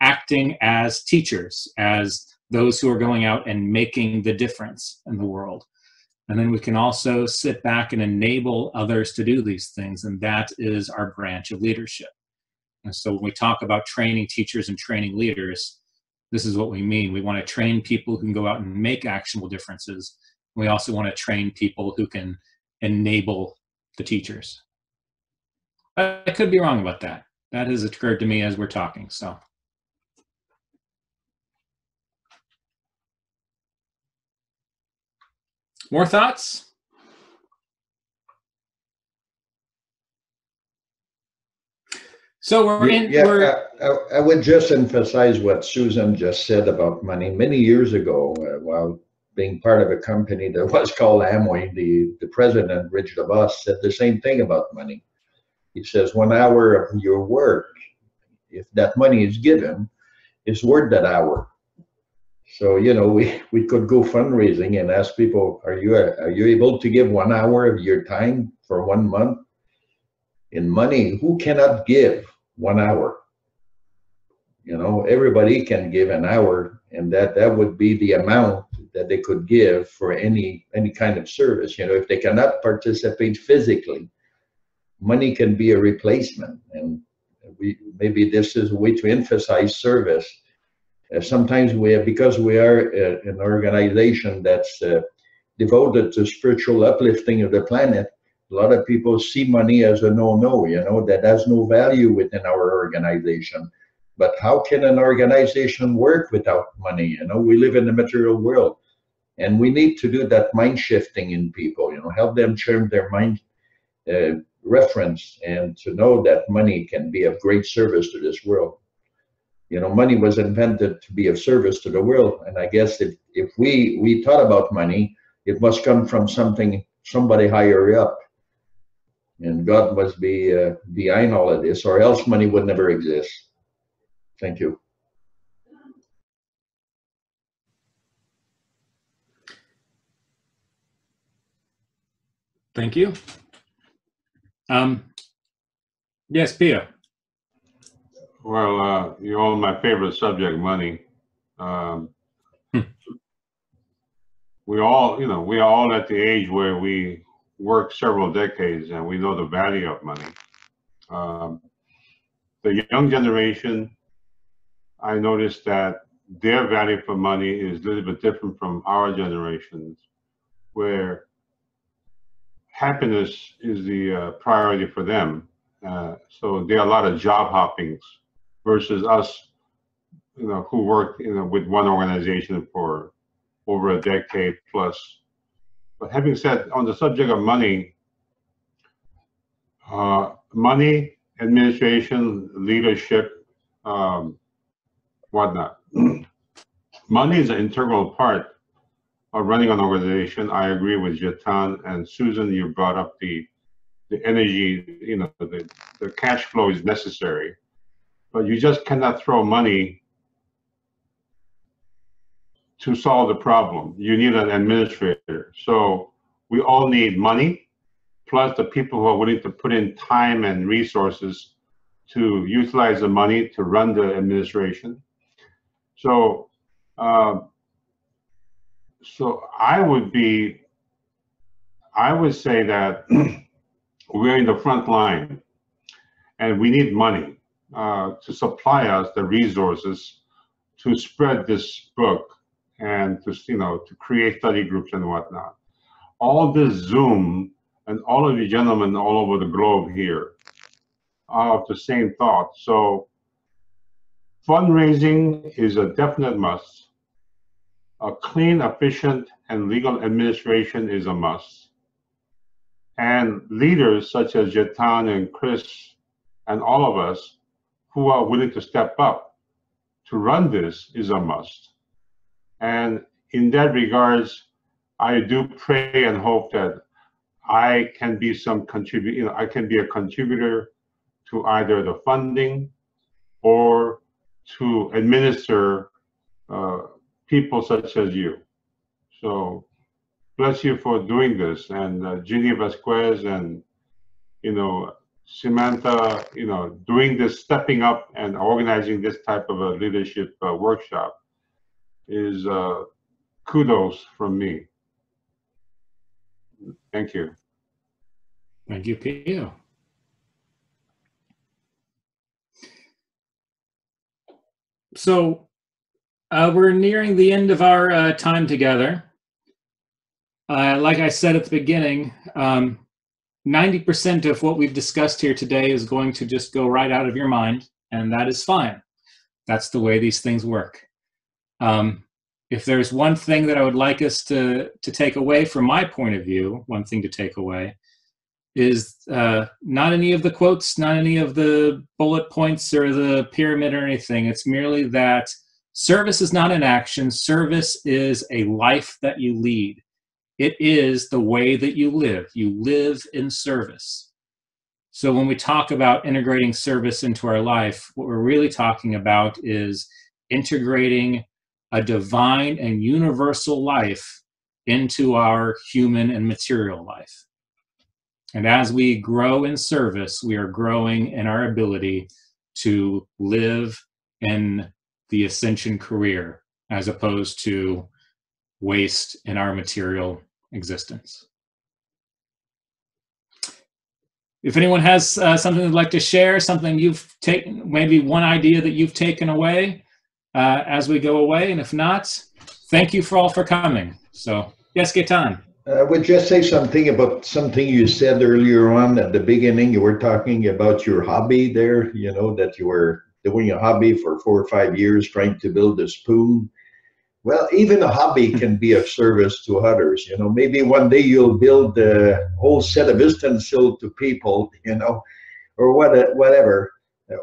acting as teachers, as those who are going out and making the difference in the world. And then we can also sit back and enable others to do these things. And that is our branch of leadership. And so when we talk about training teachers and training leaders, this is what we mean. We want to train people who can go out and make actionable differences. We also want to train people who can enable the teachers. I could be wrong about that. That has occurred to me as we're talking, so. More thoughts? So we're in. Yeah, I would just emphasize what Susan just said about money. Many years ago, while being part of a company that was called Amway, the president, Rich DeVos, said the same thing about money. He says 1 hour of your work, if that money is given, is worth that hour. So, you know, we could go fundraising and ask people, are you able to give 1 hour of your time for 1 month? In money, who cannot give 1 hour? You know, everybody can give an hour, and that would be the amount that they could give for any kind of service. You know, if they cannot participate physically, money can be a replacement. And maybe this is a way to emphasize service. Sometimes because we are an organization that's devoted to spiritual uplifting of the planet, a lot of people see money as a no-no, you know, that has no value within our organization. But how can an organization work without money? You know, we live in the material world, and we need to do that mind shifting in people, you know, help them change their mind, reference and to know that money can be of great service to this world. You know, money was invented to be of service to the world, and I guess if we thought about money, it must come from somebody higher up, and God must be behind all of this, or else money would never exist. Thank you. Thank you. Yes, Pia. Well, you're on my favorite subject, money. We all, you know, we are all at the age where we work several decades and we know the value of money. The young generation, I noticed that their value for money is a little bit different from our generations, where happiness is the priority for them. So there are a lot of job hoppings versus us, you know, who worked, you know, with one organization for over a decade plus. But having said, on the subject of money, money, administration, leadership, whatnot. Money is an integral part of running an organization. I agree with Jatan and Susan. You brought up the energy, you know, the cash flow is necessary, but you just cannot throw money to solve the problem. You need an administrator. So we all need money, plus the people who are willing to put in time and resources to utilize the money to run the administration. So, so I would say that we're in the front line, and we need money to supply us the resources to spread this book and to, you know, to create study groups and whatnot. All this Zoom and all of you gentlemen all over the globe here are of the same thought. So fundraising is a definite must. A clean, efficient, and legal administration is a must. And leaders such as Jatan and Chris and all of us who are willing to step up to run this is a must. And in that regards, I do pray and hope that I can be I can be a contributor to either the funding or to administer people such as you. So bless you for doing this, and Ginny Vasquez and, you know, Samantha, you know, doing this, stepping up and organizing this type of a leadership workshop is kudos from me. Thank you. Thank you, Pio. So we're nearing the end of our time together. Like I said at the beginning, 90% of what we've discussed here today is going to just go right out of your mind, and that is fine. That's the way these things work. If there's one thing that I would like us to take away from my point of view, one thing to take away is not any of the quotes, not any of the bullet points or the pyramid or anything. It's merely that service is not an action. Service is a life that you lead. It is the way that you live. You live in service. So when we talk about integrating service into our life, what we're really talking about is integrating a divine and universal life into our human and material life. And as we grow in service, we are growing in our ability to live in the ascension career as opposed to waste in our material existence. If anyone has something they'd like to share, something you've taken, maybe one idea that you've taken away as we go away, and if not, thank you for all for coming. So, yes, Gaetan. I would just say something about something you said earlier on at the beginning. You were talking about your hobby there, you know, that you were doing a hobby for 4 or 5 years trying to build a spoon. Well, even a hobby can be of service to others. You know, maybe one day you'll build a whole set of utensils to people, you know, or whatever.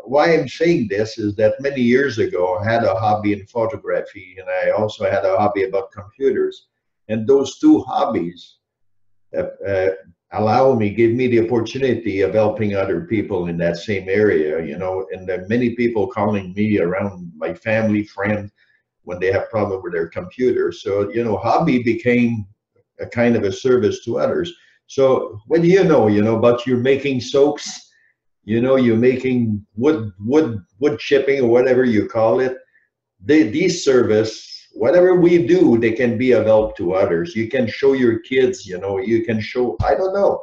Why I'm saying this is that many years ago, I had a hobby in photography, and I also had a hobby about computers. And those two hobbies give me the opportunity of helping other people in that same area, you know, and there are many people calling me around, my family, friends, when they have problem with their computer. So, you know, hobby became a kind of a service to others. So what do you know, about you're making soaps, you know, you're making wood chipping or whatever you call it. These service, whatever we do, they can be of help to others. You can show your kids, you know, you can show, I don't know,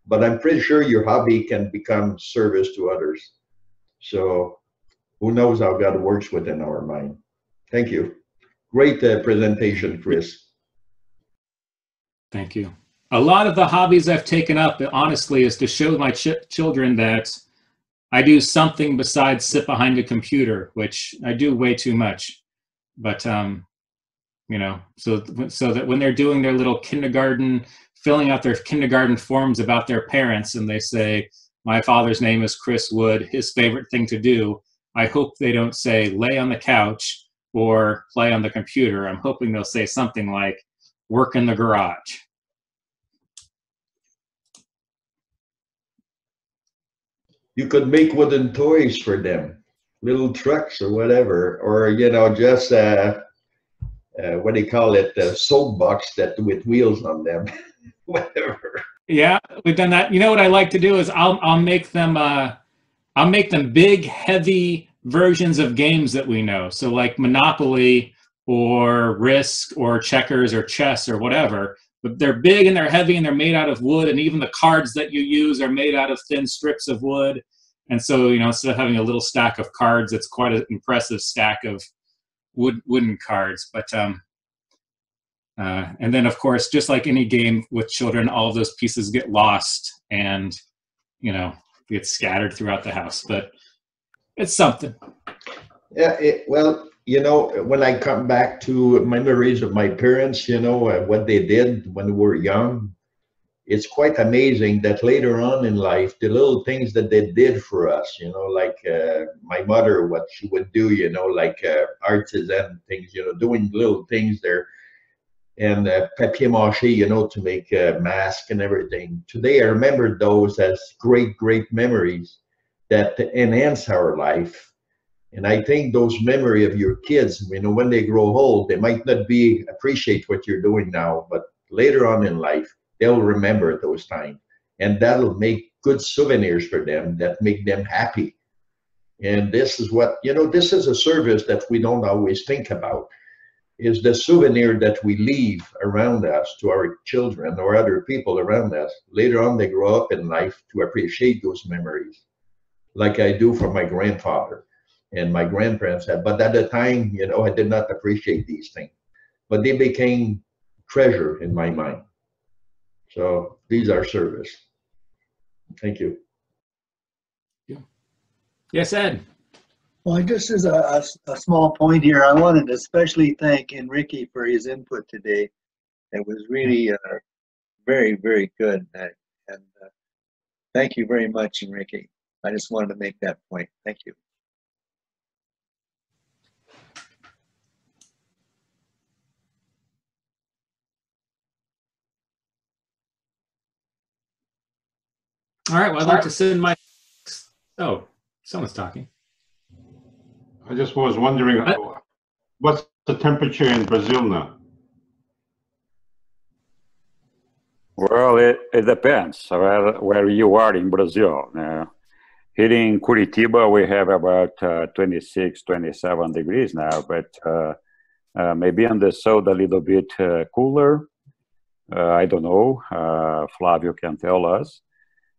but I'm pretty sure your hobby can become service to others. So who knows how God works within our mind. Thank you. Great presentation, Chris. Thank you. A lot of the hobbies I've taken up, honestly, is to show my children that I do something besides sit behind a computer, which I do way too much. But you know, so that when they're doing their little kindergarten, filling out their kindergarten forms about their parents, and they say, "My father's name is Chris Wood. His favorite thing to do," I hope they don't say lay on the couch or play on the computer. I'm hoping they'll say something like work in the garage. You could make wooden toys for them, little trucks or whatever, or, you know, just what do you call it, a soapbox that with wheels on them, whatever. Yeah, we've done that. You know what I like to do is I'll make them big, heavy versions of games that we know. So like Monopoly or Risk or Checkers or chess or whatever. But they're big and they're heavy and they're made out of wood, and even the cards that you use are made out of thin strips of wood. And so, you know, instead of having a little stack of cards, it's quite an impressive stack of wooden cards. But and then, of course, just like any game with children, all of those pieces get lost and, you know, get scattered throughout the house. But it's something. Yeah, well, you know, when I come back to memories of my parents, you know, what they did when we were young, it's quite amazing that later on in life, the little things that they did for us, you know, like my mother, what she would do, you know, like artisan things, you know, doing little things there, and papier mâché, you know, to make a mask and everything. Today, I remember those as great, great memories that enhance our life. And I think those memory of your kids, you know, when they grow old, they might not appreciate what you're doing now, but later on in life, they'll remember those times. And that'll make good souvenirs for them that make them happy. And this is what, you know, this is a service that we don't always think about, is the souvenir that we leave around us to our children or other people around us. Later on, they grow up in life to appreciate those memories, like I do for my grandfather and my grandparents had. But at the time, you know, I did not appreciate these things, but they became treasure in my mind. So these are service. Thank you. Yes, Ed. Well, just as a small point here, I wanted to especially thank Enrique for his input today. It was really very, very good. And thank you very much, Enrique. I just wanted to make that point. Thank you. All right, well, I'd like to send my... Oh, someone's talking. I just was wondering, what's the temperature in Brazil now? Well, it depends where you are in Brazil. Here in Curitiba, we have about 26, 27 degrees now, but maybe on the south a little bit cooler. I don't know. Flavio can tell us.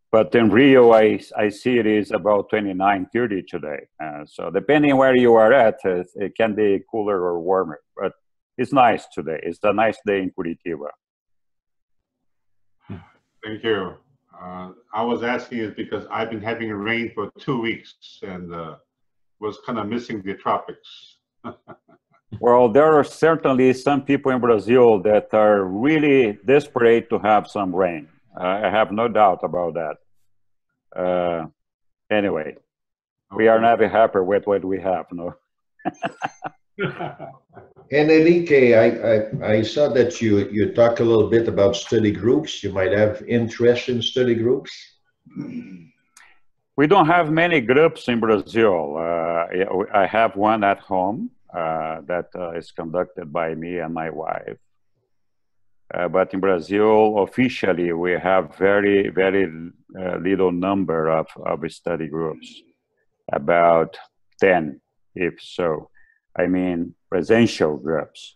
But in Rio, I see it is about 29, 30 today. So depending where you are at, it can be cooler or warmer. But it's nice today. It's a nice day in Curitiba. Thank you. I was asking it because I've been having rain for 2 weeks and was kind of missing the tropics. Well, there are certainly some people in Brazil that are really desperate to have some rain. I have no doubt about that. Anyway, we are never happy with what we have, no? And Enrique, I saw that you talk a little bit about study groups. You might have interest in study groups. We don't have many groups in Brazil. I have one at home that is conducted by me and my wife. But in Brazil, officially, we have very, very little number of study groups, about 10, if so. I mean, presential groups.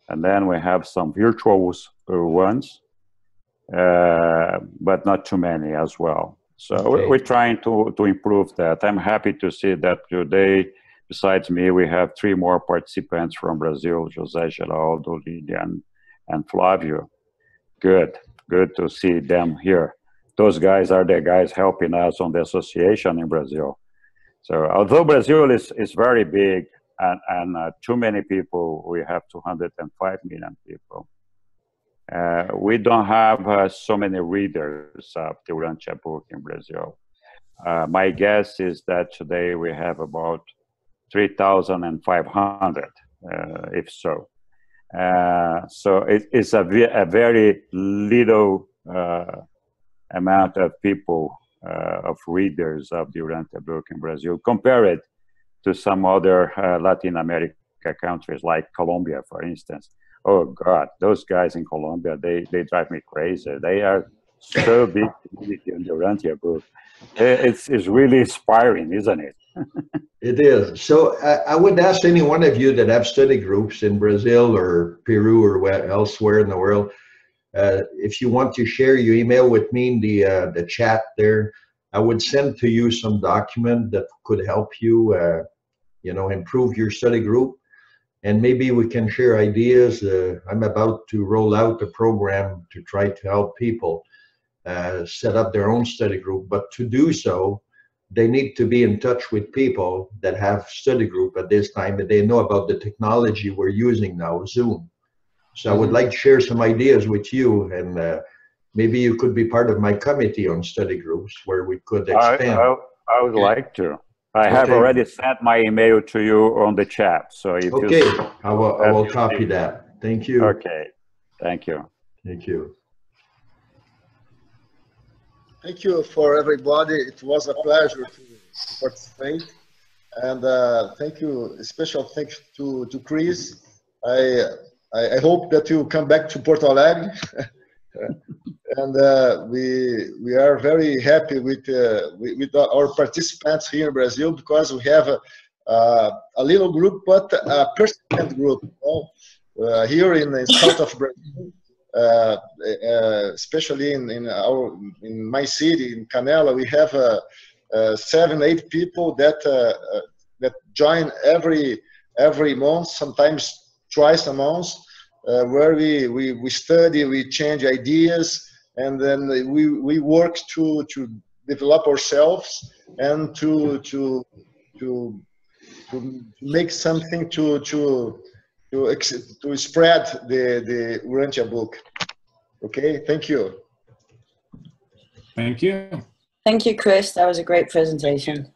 And then we have some virtual ones, but not too many as well. So okay. We're trying to improve that. I'm happy to see that today, besides me, we have 3 more participants from Brazil, José Geraldo, Lilian, and Flavio. Good to see them here. Those guys are the guys helping us on the association in Brazil. So although Brazil is very big and too many people, we have 205 million people. We don't have so many readers of the Urantia book in Brazil. My guess is that today we have about 3,500, if so. So it's a very little amount of people, of readers of the Urantia book in Brazil. Compare it to some other Latin America countries like Colombia, for instance. Oh God, those guys in Colombia, they drive me crazy. They are so big in the Urantia book. It's really inspiring, isn't it? It is. So I would ask any one of you that have study groups in Brazil or Peru or elsewhere in the world, if you want to share your email with me in the chat there, I would send to you some document that could help you, improve your study group. And maybe we can share ideas. I'm about to roll out a program to try to help people set up their own study group. But to do so, they need to be in touch with people that have study group at this time, and they know about the technology we're using now, Zoom. So I would like to share some ideas with you, and maybe you could be part of my committee on study groups where we could expand. I would like to. I have already sent my email to you on the chat. So if I will copy that. Thank you. Okay. Thank you. Thank you. Thank you for everybody. It was a pleasure to participate. And thank you, special thanks to Chris. I hope that you come back to Porto Alegre. And we are very happy with our participants here in Brazil, because we have a little group, but a persistent group. Here in the south of Brazil, especially in my city, in Canela, we have 7-8 people that join every month, sometimes twice a month, where we study, we change ideas, and then we work to develop ourselves and to make something to spread the Urantia book. Okay, thank you. Thank you. Thank you, Chris. That was a great presentation.